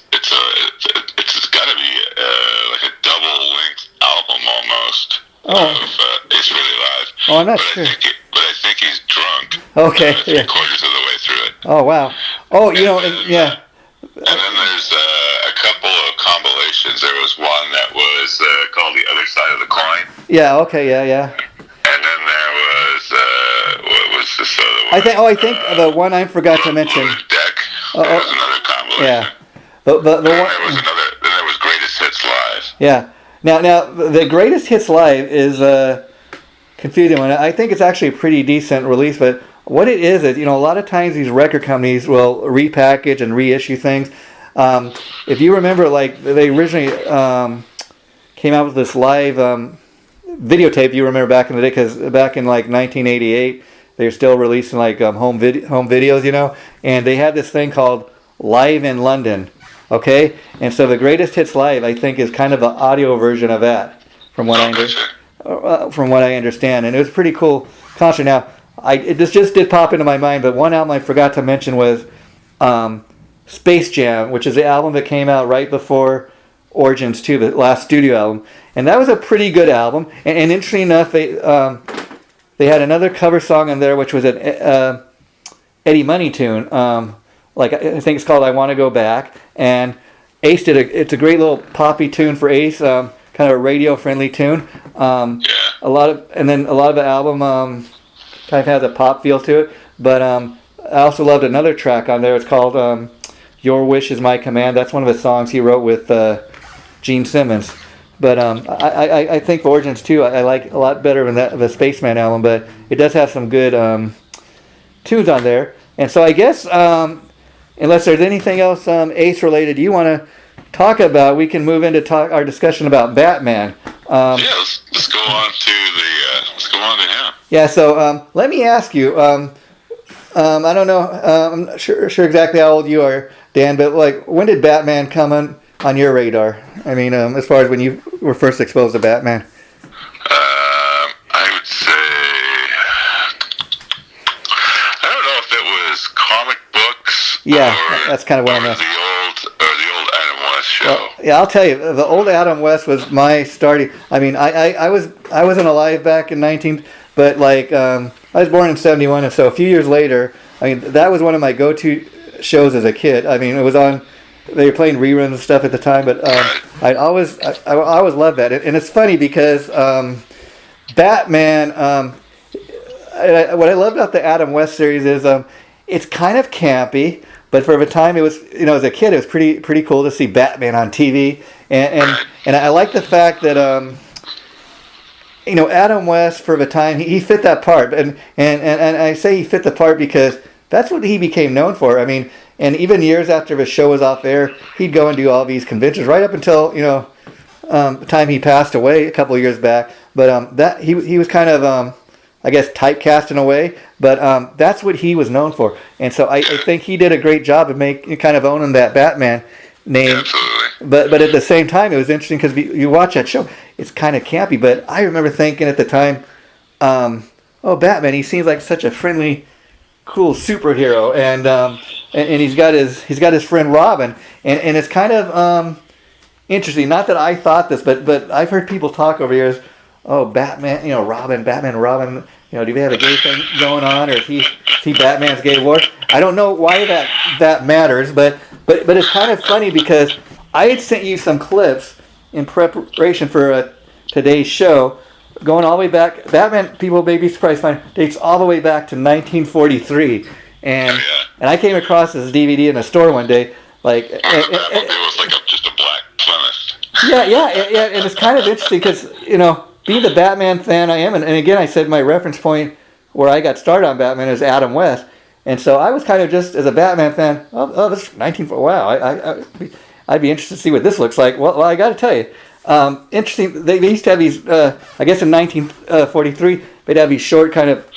got to be like a double length album almost of Ace Frehley Live. Oh, I'm not sure. But I think he's drunk. Okay. 3/4 of the way through it. Oh wow. Oh, yeah. And then there's a couple of compilations. There was one that was called The Other Side of the Coin. Yeah. Okay. Yeah. And then there was what was this other one? I think the one I forgot to mention. Deck. There was another compilation. Yeah. The one. Then there was Greatest Hits Live. Yeah. Now the Greatest Hits Live is confusing one. I think it's actually a pretty decent release, but what it is a lot of times these record companies will repackage and reissue things. If you remember, like, they originally came out with this live videotape. You remember back in the day, because back in like 1988, they were still releasing like home videos, and they had this thing called Live in London. Okay, and so the Greatest Hits Live, I think, is kind of an audio version of that, from what I understand, and it was a pretty cool concert. Now, this just did pop into my mind, but one album I forgot to mention was Space Jam, which is the album that came out right before Origins 2, the last studio album, and that was a pretty good album. And interesting enough, they had another cover song in there, which was an Eddie Money tune. Like, I think it's called "I Want to Go Back," and Ace it's a great little poppy tune for Ace, kind of a radio friendly tune. A lot of the album kind of has a pop feel to it. But I also loved another track on there. It's called "Your Wish Is My Command." That's one of the songs he wrote with Gene Simmons. But I think Origins 2 I like a lot better than the Spaceman album, but it does have some good tunes on there. And so I guess, unless there's anything else Ace related you want to talk about, we can move into our discussion about Batman. Let's go on to him. Yeah, so let me ask you, I don't know, I'm not sure exactly how old you are, Dan, but like, when did Batman come on your radar? I mean, as far as when you were first exposed to Batman. I would say, I don't know if it was comic books. Yeah, that's kind of what I'm asking. The old Adam West show. Well, yeah, I'll tell you, the old Adam West was my starting. I mean, I wasn't alive back in 19, but like I was born in 71, and so a few years later, I mean, that was one of my go-to shows as a kid. I mean, it was on. They were playing reruns and stuff at the time, but I always loved that. And it's funny because Batman. What I love about the Adam West series is it's kind of campy, but for the time it was, as a kid, it was pretty cool to see Batman on TV, and I like the fact that Adam West, for the time, he fit that part, and I say he fit the part because that's what he became known for. I mean, And even years after the show was off air, he'd go and do all these conventions right up until, the time he passed away a couple of years back. But that he was kind of, I guess, typecast in a way. But that's what he was known for. And so I think he did a great job of kind of owning that Batman name. Absolutely. But at the same time, it was interesting because you watch that show, it's kind of campy. But I remember thinking at the time, Batman, he seems like such a friendly, cool superhero, and he's got his friend Robin, and it's kind of interesting. Not that I thought this, but I've heard people talk over years. Oh, Batman, Batman, Robin. Do they have a gay thing going on, or is he Batman's gay war? I don't know why that matters, but it's kind of funny because I had sent you some clips in preparation for today's show, going all the way back. Batman, people may be surprised, dates all the way back to 1943, and I came across this DVD in a store one day, like. It was like just a black Plymouth. Yeah, and it's kind of interesting because being the Batman fan I am, and again, I said my reference point where I got started on Batman is Adam West. And so I was kind of just, as a Batman fan, this is 1940, wow, I'd be interested to see what this looks like. Well, I got to tell you, interesting, they used to have these, I guess in 1943, they'd have these short kind of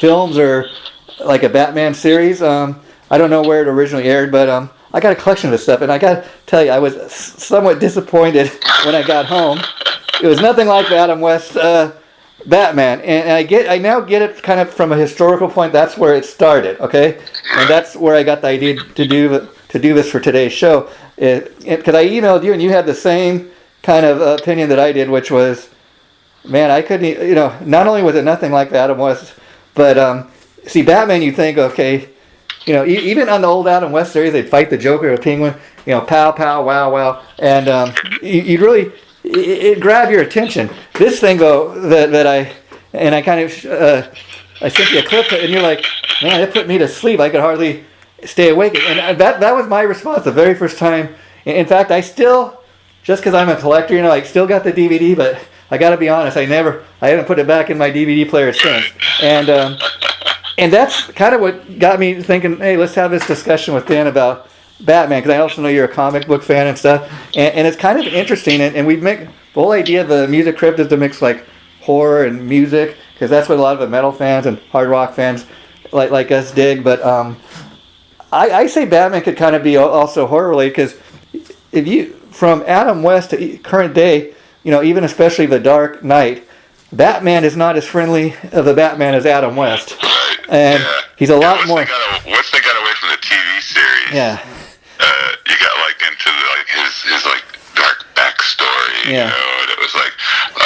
films or like a Batman series. I don't know where it originally aired, but I got a collection of this stuff, and I got to tell you, I was somewhat disappointed when I got home. It was nothing like the Adam West Batman, and I now get it kind of from a historical point. That's where it started, okay, and that's where I got the idea to do this for today's show. Because I emailed you, and you had the same kind of opinion that I did, which was, man, I couldn't. Not only was it nothing like the Adam West, but see, Batman, you think, okay, even on the old Adam West series, they'd fight the Joker or the Penguin, pow, pow, wow, wow, and you'd really. It grabbed your attention. This thing, though, that I kind of I sent you a clip, and you're like, man, it put me to sleep. I could hardly stay awake. And that was my response the very first time. In fact, I still, just because I'm a collector, I still got the DVD, but I got to be honest, I haven't put it back in my DVD player since. And that's kind of what got me thinking, hey, let's have this discussion with Dan about Batman, because I also know you're a comic book fan and stuff, and it's kind of interesting, and we make the whole idea of the music crypt is to mix like horror and music, because that's what a lot of the metal fans and hard rock fans like us dig. But I say Batman could kind of be also horror related, because if you from Adam West to current day, even especially The Dark Knight, Batman is not as friendly of a Batman as Adam West, and he's a lot more. Once they got away from the TV series, you got into his dark backstory, and it was like,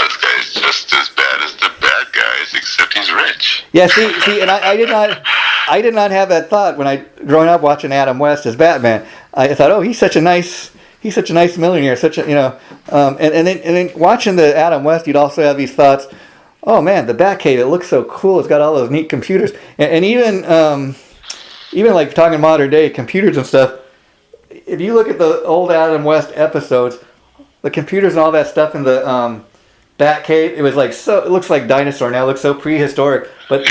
this guy's just as bad as the bad guys, except he's rich. Yeah, see, and I did not have that thought when growing up watching Adam West as Batman. I thought, he's such a nice millionaire, and then watching the Adam West, you'd also have these thoughts. Oh man, the Batcave, it looks so cool. It's got all those neat computers, and even like talking modern day computers and stuff. If you look at the old Adam West episodes, the computers and all that stuff in the Batcave, it was like it looks like dinosaur now. It looks so prehistoric, but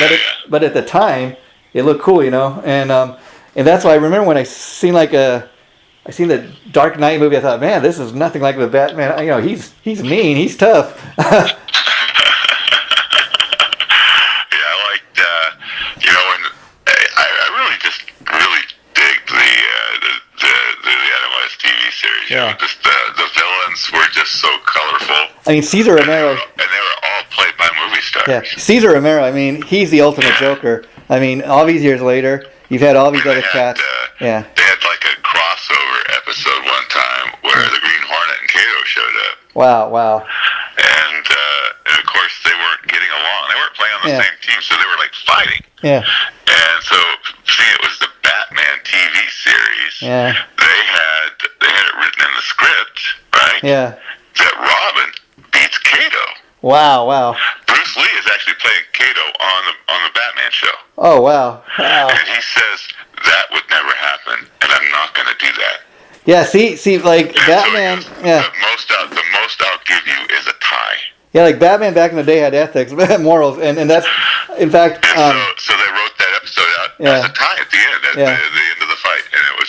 at the time it looked cool, and that's why I remember when I seen the Dark Knight movie. I thought, man, this is nothing like the Batman. He's mean, he's tough. Yeah. The villains were just so colorful. I mean, Cesar Romero. And they were all played by movie stars. Yeah, Cesar Romero, I mean, he's the ultimate Joker. I mean, all these years later, you've had all these other cats. They had like a crossover episode one time where the Green Hornet and Kato showed up. Wow. And of course, they weren't getting along. They weren't playing on the same team, so they were like fighting. Yeah. And so, it was the Batman TV series. Yeah. They had it written in the script, right? Yeah. That Robin beats Kato. Wow. Bruce Lee is actually playing Kato on the Batman show. Oh wow. And he says that would never happen, and I'm not going to do that. Yeah. See, like and Batman. So yeah. The most I'll give you is a tie. Yeah, like Batman back in the day had ethics, morals, and that's, in fact. So they wrote that episode out as a tie at the end, at the end of the fight, and it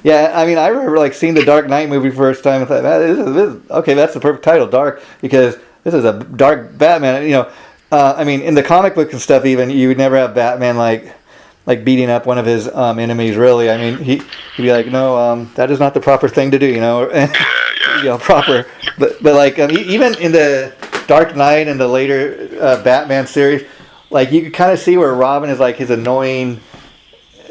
Yeah, I mean, I remember like seeing the Dark Knight movie first time and thought, okay, that's the perfect title, Dark, because this is a dark Batman. You know, I mean, in the comic book and stuff, even you would never have Batman like beating up one of his enemies. Really, I mean, he'd be like, no, that is not the proper thing to do. You know, you know, proper. But like even in the Dark Knight and the later Batman series, like you could kind of see where Robin is like his annoying.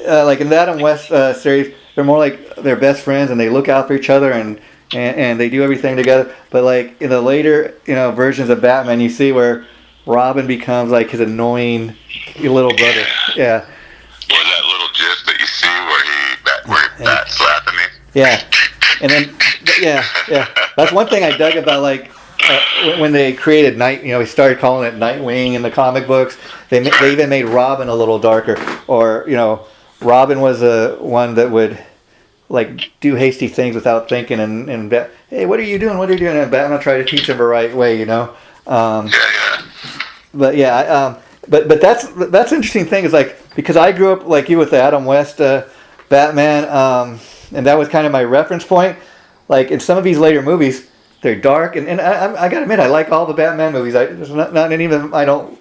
Like in the Adam West series, they're more like they're best friends and they look out for each other and they do everything together. But like in the later, you know, versions of Batman, you see where Robin becomes like his annoying little brother. Yeah. Or that little gif that you see where he bat slapping me. Yeah. And then yeah. That's one thing I dug about like when they created Night. You know, we started calling it Nightwing in the comic books. They even made Robin a little darker, or you know. Robin was one that would like do hasty things without thinking and hey, what are you doing? What are you doing? And Batman tried to teach him the right way, you know. But yeah, but that's an interesting thing is like because I grew up like you with the Adam West Batman, and that was kind of my reference point. Like in some of these later movies, they're dark, and I gotta admit I like all the Batman movies. There's not any of them I don't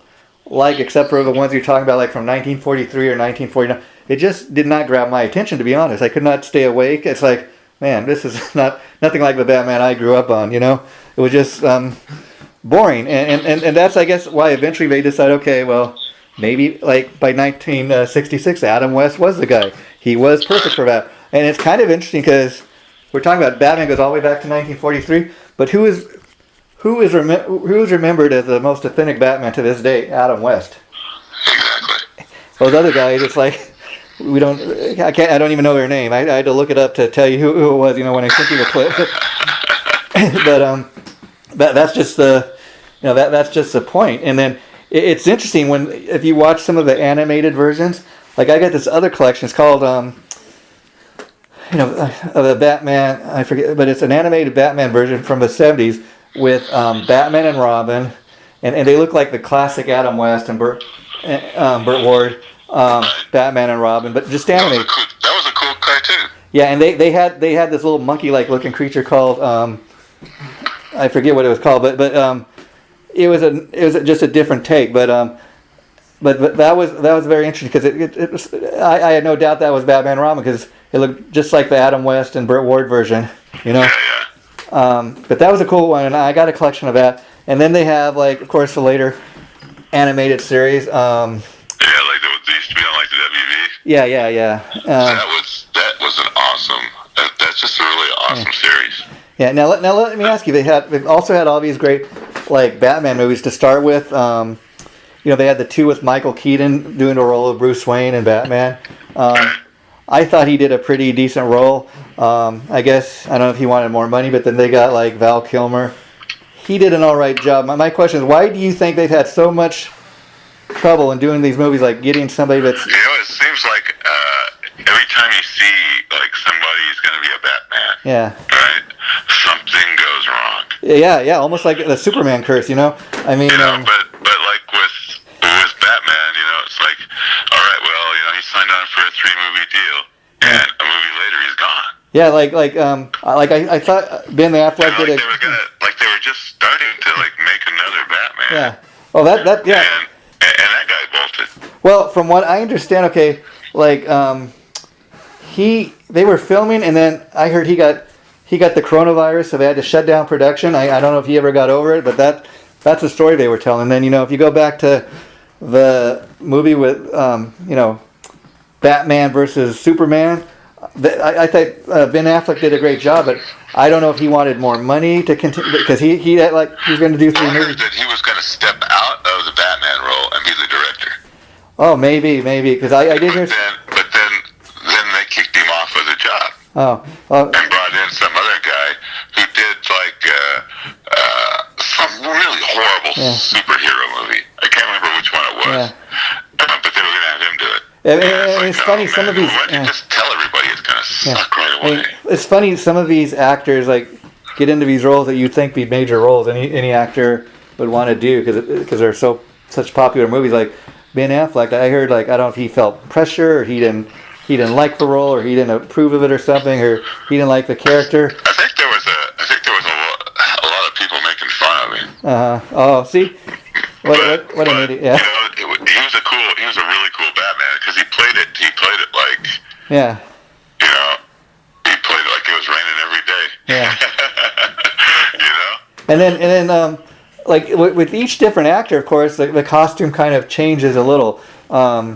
like except for the ones you're talking about, like from 1943 or 1949. It just did not grab my attention, to be honest. I could not stay awake. It's like, man, this is nothing like the Batman I grew up on, you know? It was just boring. And that's, I guess, why eventually they decided, okay, well, maybe like by 1966, Adam West was the guy. He was perfect for that. And it's kind of interesting because we're talking about Batman goes all the way back to 1943, but who is remembered as the most authentic Batman to this day? Adam West. Exactly. Those other guys, it's like... I don't even know their name. I had to look it up to tell you who it was, you know, when I sent you the clip. But that's just the, you know, that's just the point. And then it's interesting if you watch some of the animated versions, like I got this other collection. It's called, you know, the Batman. I forget, but it's an animated Batman version from the '70s with Batman and Robin, and they look like the classic Adam West and Burt Ward. Batman and Robin, but just animated. That was a cool cartoon. Yeah, and they had this little monkey-like looking creature called I forget what it was called, but it was just a different take. But that was very interesting because I had no doubt that was Batman and Robin because it looked just like the Adam West and Burt Ward version, you know. Yeah. But that was a cool one, and I got a collection of that. And then they have like, of course, the later animated series. They used to be on like the WB. Yeah. That was an awesome. That's just a really awesome series. Yeah. Now let me ask you. They've also had all these great like Batman movies to start with. You know, they had the two with Michael Keaton doing the role of Bruce Wayne and Batman. I thought he did a pretty decent role. I guess I don't know if he wanted more money, but then they got like Val Kilmer. He did an all right job. My question is, why do you think they've had so much trouble in doing these movies, like getting somebody that's... You know, it seems like every time you see like somebody is going to be a Batman, right, something goes wrong. Yeah, almost like the Superman curse, you know? I mean... You know, but like with Batman, you know, it's like, all right, well, you know, he signed on for a 3-movie deal, and a movie later he's gone. Yeah, I thought Ben Affleck did they were just starting to like make another Batman. Yeah. Oh, yeah. And that guy bolted. Well, from what I understand, okay, like they were filming, and then I heard he got the coronavirus, so they had to shut down production. I don't know if he ever got over it, but that's the story they were telling. And then, you know, if you go back to the movie with you know, Batman versus Superman, I think Ben Affleck did a great job, but I don't know if he wanted more money to continue because he was going to do 3 movies. That he was going to step out of the Batman role and be the director. Oh, maybe, because I did hear. But then they kicked him off of the job. Oh. And brought in some other guy who did like some really horrible superhero movie. I can't remember which one it was. Yeah. But they were going to have him do it. It's funny, some of these... Why don't you just tell everybody it's going to suck right away? I mean, it's funny, some of these actors like get into these roles that you'd think be major roles any actor would want to do because they're such popular movies. Like Ben Affleck, I heard, like, I don't know if he felt pressure or he didn't he didn't like the role, or he didn't approve of it, or something, or he didn't like the character. I think there was a lot of people making fun of him. Oh, see, what an idiot. Yeah. You know, he was a really cool Batman because he played it like, Yeah. you know, he played it like it was raining every day. Yeah. You know. And then like with each different actor, of course, the costume kind of changes a little. I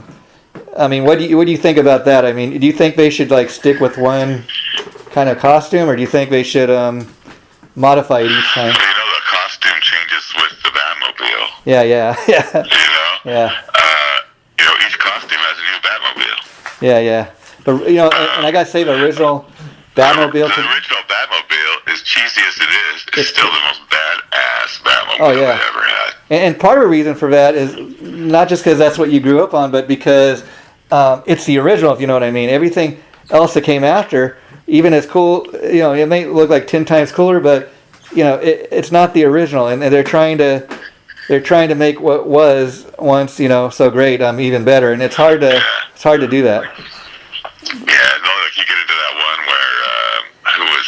mean, what do you think about that? I mean, do you think they should like stick with one kind of costume, or do you think they should modify it each time? You know, the costume changes with the Batmobile. Yeah. You know. Yeah. You know, each costume has a new Batmobile. Yeah. But and I gotta say, the original Batmobile. The original Batmobile, as cheesy as it is, it's still the most badass Batmobile Oh, yeah. they ever had. And part of the reason for that is not just because that's what you grew up on, but because it's the original, if you know what I mean. Everything else that came after, even as cool, it may look like 10 times cooler, but it's not the original, and they're trying to make what was once so great even better, and it's hard to do that. Yeah, no, like you get into that one where who was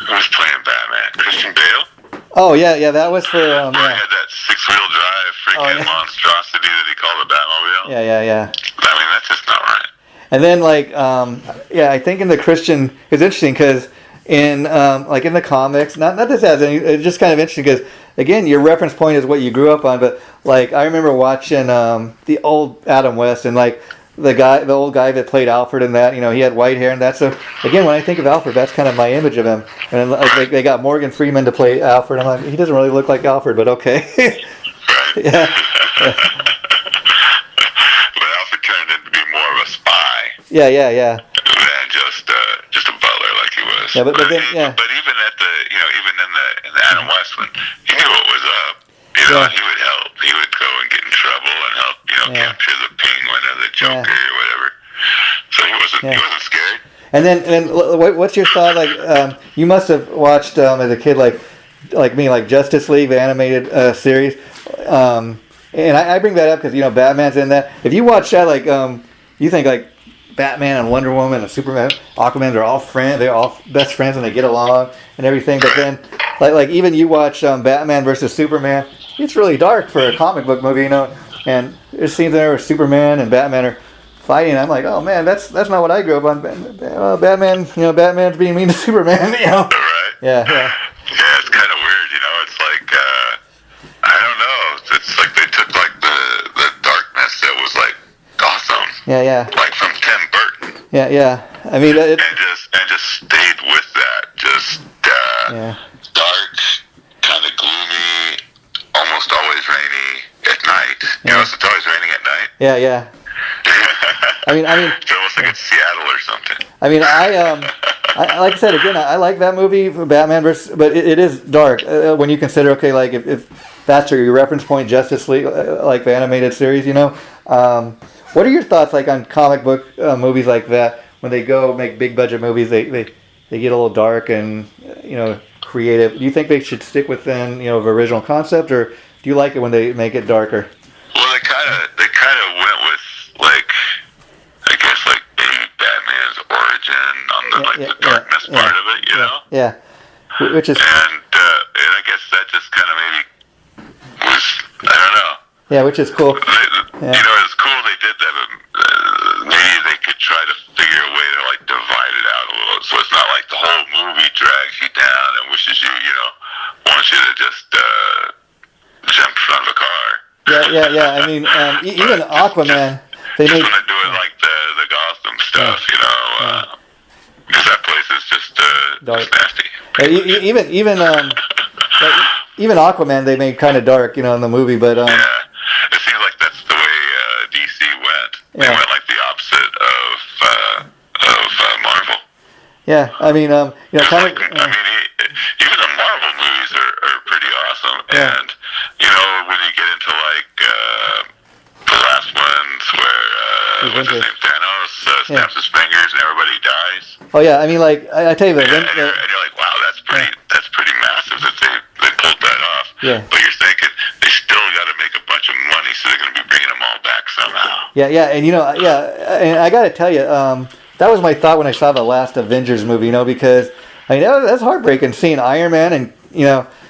who was playing Batman? Christian Bale? Oh yeah, that was for Where he had that 6-wheel drive freaking monstrosity that he called the Batmobile. Yeah. I mean, that's just not right. And then I think in the Christian, it's interesting because in in the comics, not this has any, it's just kind of interesting because again, your reference point is what you grew up on, but like I remember watching the old Adam West, and like the old guy that played Alfred in that, he had white hair, and that's again, when I think of Alfred, that's kind of my image of him. And like they got Morgan Freeman to play Alfred. I'm like, he doesn't really look like Alfred, but okay. Right. Yeah. But Alfred turned into be more of a spy. Yeah. Than just a butler like he was. Yeah, but then, yeah. But even at the even in the Adam West one, he knew what was up. He would help. He would go and get in trouble and help. Capture the Penguin or the Joker or whatever. So he wasn't scared. And then what's your thought? Like you must have watched as a kid, like me, like Justice League, the animated series. And I bring that up because Batman's in that. If you watch that, like you think like Batman and Wonder Woman and Superman, Aquaman, they're all friends. They're all best friends and they get along and everything. But then, like even you watch Batman versus Superman, it's really dark for a comic book movie, And there's scenes there where Superman and Batman are fighting. I'm like, oh man, that's not what I grew up on. Batman, Batman's being mean to Superman. Right. Yeah. Yeah, it's kind of weird. It's like I don't know. It's like they took like the darkness that was like Gotham. Yeah. Like from Tim Burton. Yeah. I mean, and just stayed with that. Just dark, kind of gloomy, almost always rainy at night. So it's always raining at night. Yeah. I mean, it's almost like it's Seattle or something. I mean, I like I said again, I like that movie, Batman versus, but it is dark when you consider like if that's your reference point, Justice League, like the animated series, What are your thoughts like on comic book movies like that when they go make big budget movies? They get a little dark and creative. Do you think they should stick within the original concept, or do you like it when they make it darker? Well, they kind of went with like I guess like Batman's origin on the darkness part of it, Yeah, which is and I guess that just kind of maybe was I don't know. Yeah, which is cool. It's cool they did that, but maybe they could try to figure a way to like divide it out a little, so it's not like the whole movie drags you down and wishes you, wants you to just jump in front of a car. Yeah. I mean, even Aquaman, they made. Want to do it like the Gotham stuff, because that place is just nasty. Even Aquaman, they made kind of dark, in the movie, but yeah, it seems like that's the way DC went. They went like the opposite of Marvel. Yeah, I mean, kind of. I mean, even the Marvel movies are pretty awesome, and when you get into like the last ones where what's his name, Thanos snaps his fingers and everybody dies. Oh yeah, I mean, like I tell you, and you're like, wow, that's pretty massive that they pulled that off. Yeah. But you're thinking they still got to make a bunch bunch of money, so they're going to be bringing them all back somehow. Yeah, and and I got to tell you, that was my thought when I saw the last Avengers movie, because I mean that's heartbreaking seeing Iron Man and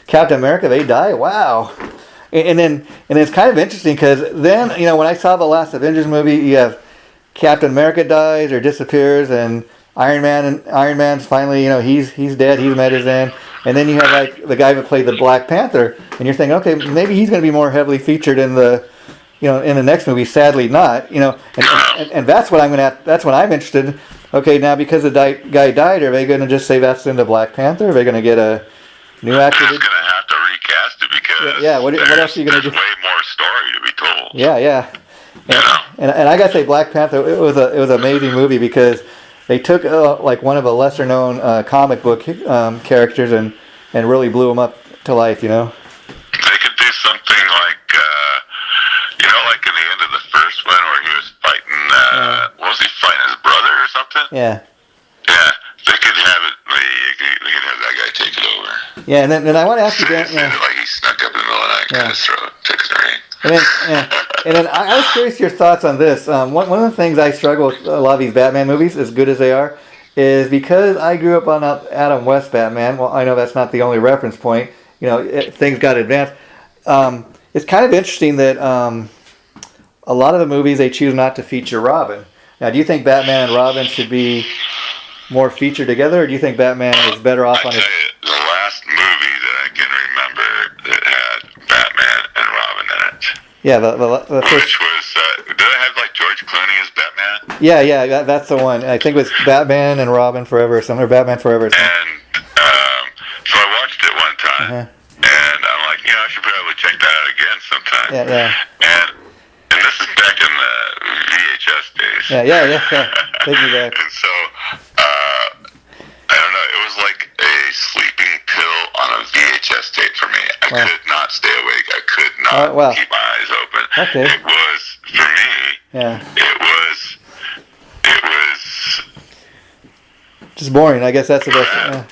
Captain America, they die. Wow. And then it's kind of interesting because then when I saw the last Avengers movie, you have Captain America dies or disappears, and Iron Man's finally he's dead, he's met his end, and then you have like the guy who played the Black Panther, and you're thinking, okay, maybe he's going to be more heavily featured in the in the next movie. Sadly not, and that's what I'm interested in. Okay, now because the guy died, are they going to just say that's in the Black Panther? Are they going to get a new actor? They're going to have to recast it because what else are you going to do? There's way more story to be told. Yeah. And I gotta say, Black Panther, it was an amazing movie because they took like one of the lesser known comic book characters and really blew him up to life. They could do something like like in the end of the first one where he was fighting. What was he fighting, his brother or something? Yeah. Yeah, they could have it. They could have that guy take it over. Yeah, and then I want to ask you, Dan. Like he snuck up in the middle of the night, cut his throat, took his ring. And then I was curious your thoughts on this. One of the things I struggle with a lot of these Batman movies, as good as they are, is because I grew up on Adam West Batman. Well, I know that's not the only reference point. Things got advanced. It's kind of interesting that a lot of the movies they choose not to feature Robin. Now, do you think Batman and Robin should be more featured together, or do you think Batman is better off on his... The last movie that I can remember that had Batman and Robin in it. Yeah, the first... Which was, did it have like George Clooney as Batman? Yeah, that's the one. I think it was Batman and Robin Forever or something, or Batman Forever or something. And so I watched it one time, and I'm like, I should probably check that out again sometime. Yeah. And this is back in the VHS days. Yeah. Take me back. And so, I don't know, it was like a sleeping pill on a VHS tape for me. I could not stay awake. I could not keep my eyes open. Okay. It was, for me, it was just boring. I guess that's the best. I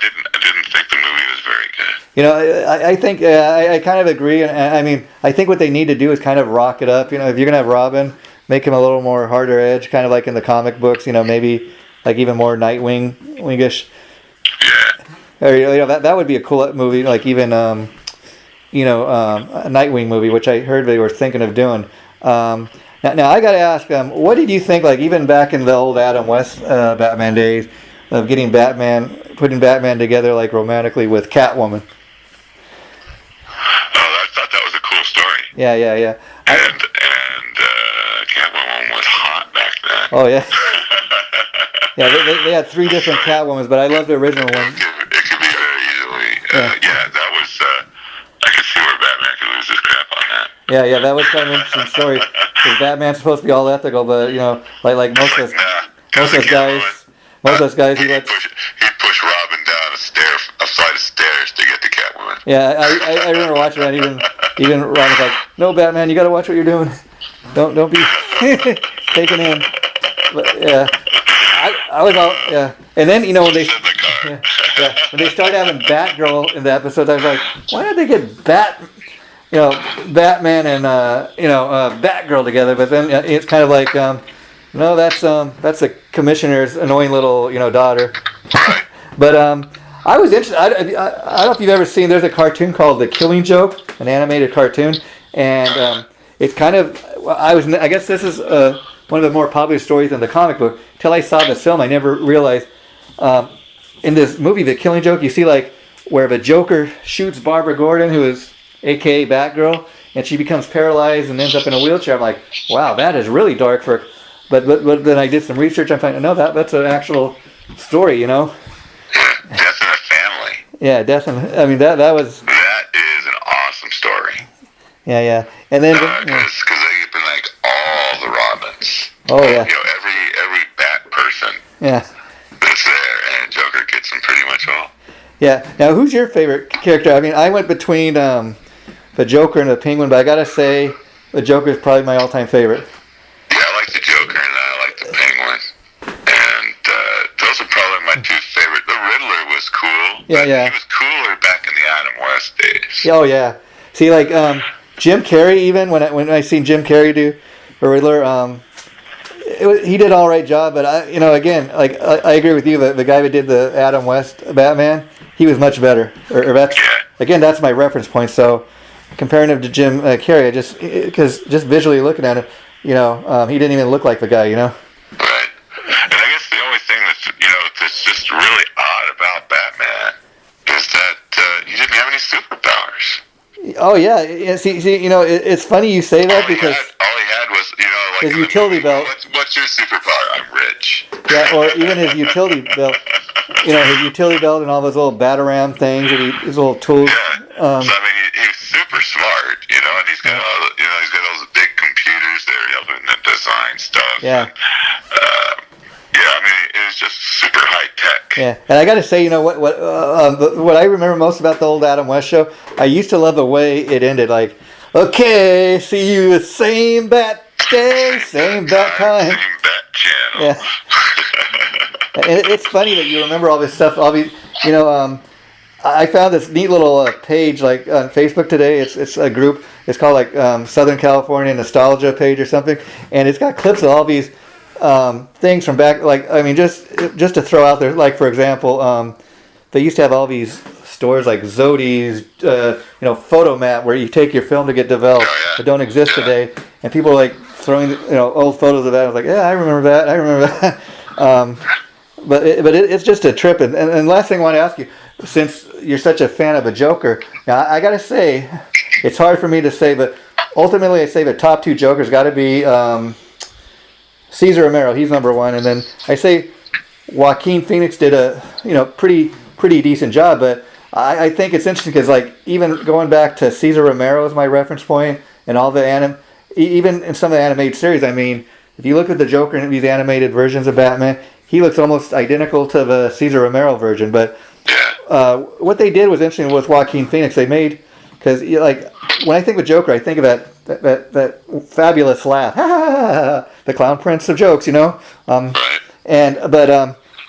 didn't think the movie was very good. I think I kind of agree. And I mean, I think what they need to do is kind of rock it up. If you're going to have Robin, make him a little more harder edge, kind of like in the comic books, maybe like even more Nightwing-ish. Yeah. Or, that would be a cool movie, like even, a Nightwing movie, which I heard they were thinking of doing. Now I got to ask, what did you think, like even back in the old Adam West Batman days, of putting Batman together like romantically with Catwoman? I thought that was a cool story. Yeah. And Catwoman was hot back then. Oh yeah. Yeah, they had 3 different Catwomans, but I love the original one. It could be very easily. That was. I could see where Batman could lose his crap on that. Yeah, that was kind of an interesting story. Because Batman's supposed to be all ethical, but like most of us guys, he'd push Robin down a flight of stairs to get to Catwoman. Yeah, I remember watching that. Even Robin's like, "No, Batman, you got to watch what you're doing. Don't be taken in." But, yeah, I was all And then when they when they started having Batgirl in the episodes, I was like, why did they get Batman and Batgirl together? But then it's kind of like, no, that's the commissioner's annoying little daughter. But I was interested. I don't know if you've ever seen. There's a cartoon called The Killing Joke, an animated cartoon, and it's kind of. I guess this is one of the more popular stories in the comic book. Till I saw this film, I never realized. In this movie, The Killing Joke, you see like where the Joker shoots Barbara Gordon, who is AKA Batgirl, and she becomes paralyzed and ends up in a wheelchair. I'm like, wow, that is really dark for. But then I did some research. I found that's an actual story, Death in a Family. Yeah, definitely. I mean that was. That is an awesome story. Yeah, and then because they've been like all the Robins. Oh yeah. Every Bat person. Yeah. That's there, and Joker gets them pretty much all. Yeah. Now, who's your favorite character? I mean, I went between the Joker and the Penguin, but I gotta say, the Joker is probably my all-time favorite. Yeah, I like the Joker and I like the Penguin, and those are probably my 2 favorite. The Riddler was cool. Yeah. He was cooler back in the Adam West days. Oh yeah. See, like Jim Carrey, even when I seen Jim Carrey do a Riddler, he did an all right job. But again, like I agree with you. The guy who did the Adam West Batman, he was much better. Or that's my reference point. So comparing him to Jim Carrey, because just visually looking at him, he didn't even look like the guy. Right. And I guess the only thing that's just really odd about Batman is that he didn't have any superpowers. Oh yeah. See, it's funny you say that because all he had was his utility belt. What's your superpower? I'm rich. Yeah, or even his utility belt. His utility belt and all those little Bataram things, his little tools. Yeah. So he's super smart, and he's got he's got all those big computers there helping him design stuff. Yeah. And, it was just super high tech. Yeah, and I got to say, what I remember most about the old Adam West show, I used to love the way it ended. Like, okay, see you the same bat day, same bat time. Same bat channel. Yeah. And it's funny that you remember all this stuff. I found this neat little page like on Facebook today. It's a group. It's called like Southern California Nostalgia page or something, and it's got clips of all these things from back. Like just to throw out there. Like for example, they used to have all these stores like Zodi's, Photomat, where you take your film to get developed that don't exist today, and people are like throwing old photos of that. I was like, yeah, I remember that. But it's just a trip. And last thing I want to ask you, since you're such a fan of the Joker, now I got to say, it's hard for me to say, but ultimately I say the top two Jokers got to be Cesar Romero. He's number one. And then I say Joaquin Phoenix did a pretty decent job. But I think it's interesting because like even going back to Cesar Romero as my reference point and all the even in some of the animated series, if you look at the Joker in these animated versions of Batman, he looks almost identical to the Cesar Romero version. But what they did was interesting with Joaquin Phoenix. They made, because like when I think of Joker, I think of that fabulous laugh, the clown prince of jokes, But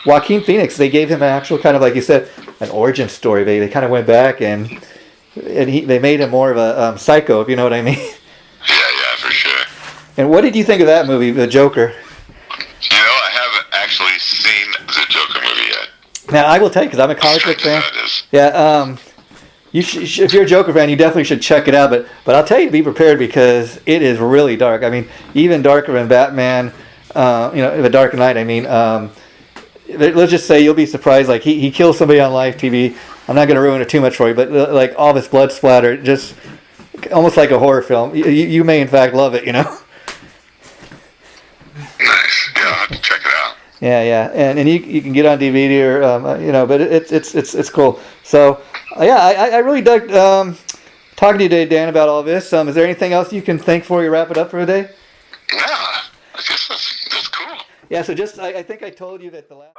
Joaquin Phoenix, they gave him an actual kind of, like you said, an origin story. They kind of went back and they made him more of a psycho, if you know what I mean. Yeah, for sure. And what did you think of that movie, The Joker? I haven't actually seen the Joker movie yet. Now, I will tell you, because I'm a comic book fan. Yeah, if you're a Joker fan, you definitely should check it out. But I'll tell you to be prepared because it is really dark. Even darker than Batman, The Dark Knight. Let's just say you'll be surprised. Like, he kills somebody on live TV. I'm not going to ruin it too much for you, but like all this blood splatter, just almost like a horror film. You may, in fact, love it, Nice. Yeah, I'll have to check it out. Yeah, and you can get on DVD or but it's cool. So I really dug talking to you today, Dan, about all this. Is there anything else you can think before you wrap it up for the day? Yeah, I guess that's cool. Yeah, so I think I told you that the last.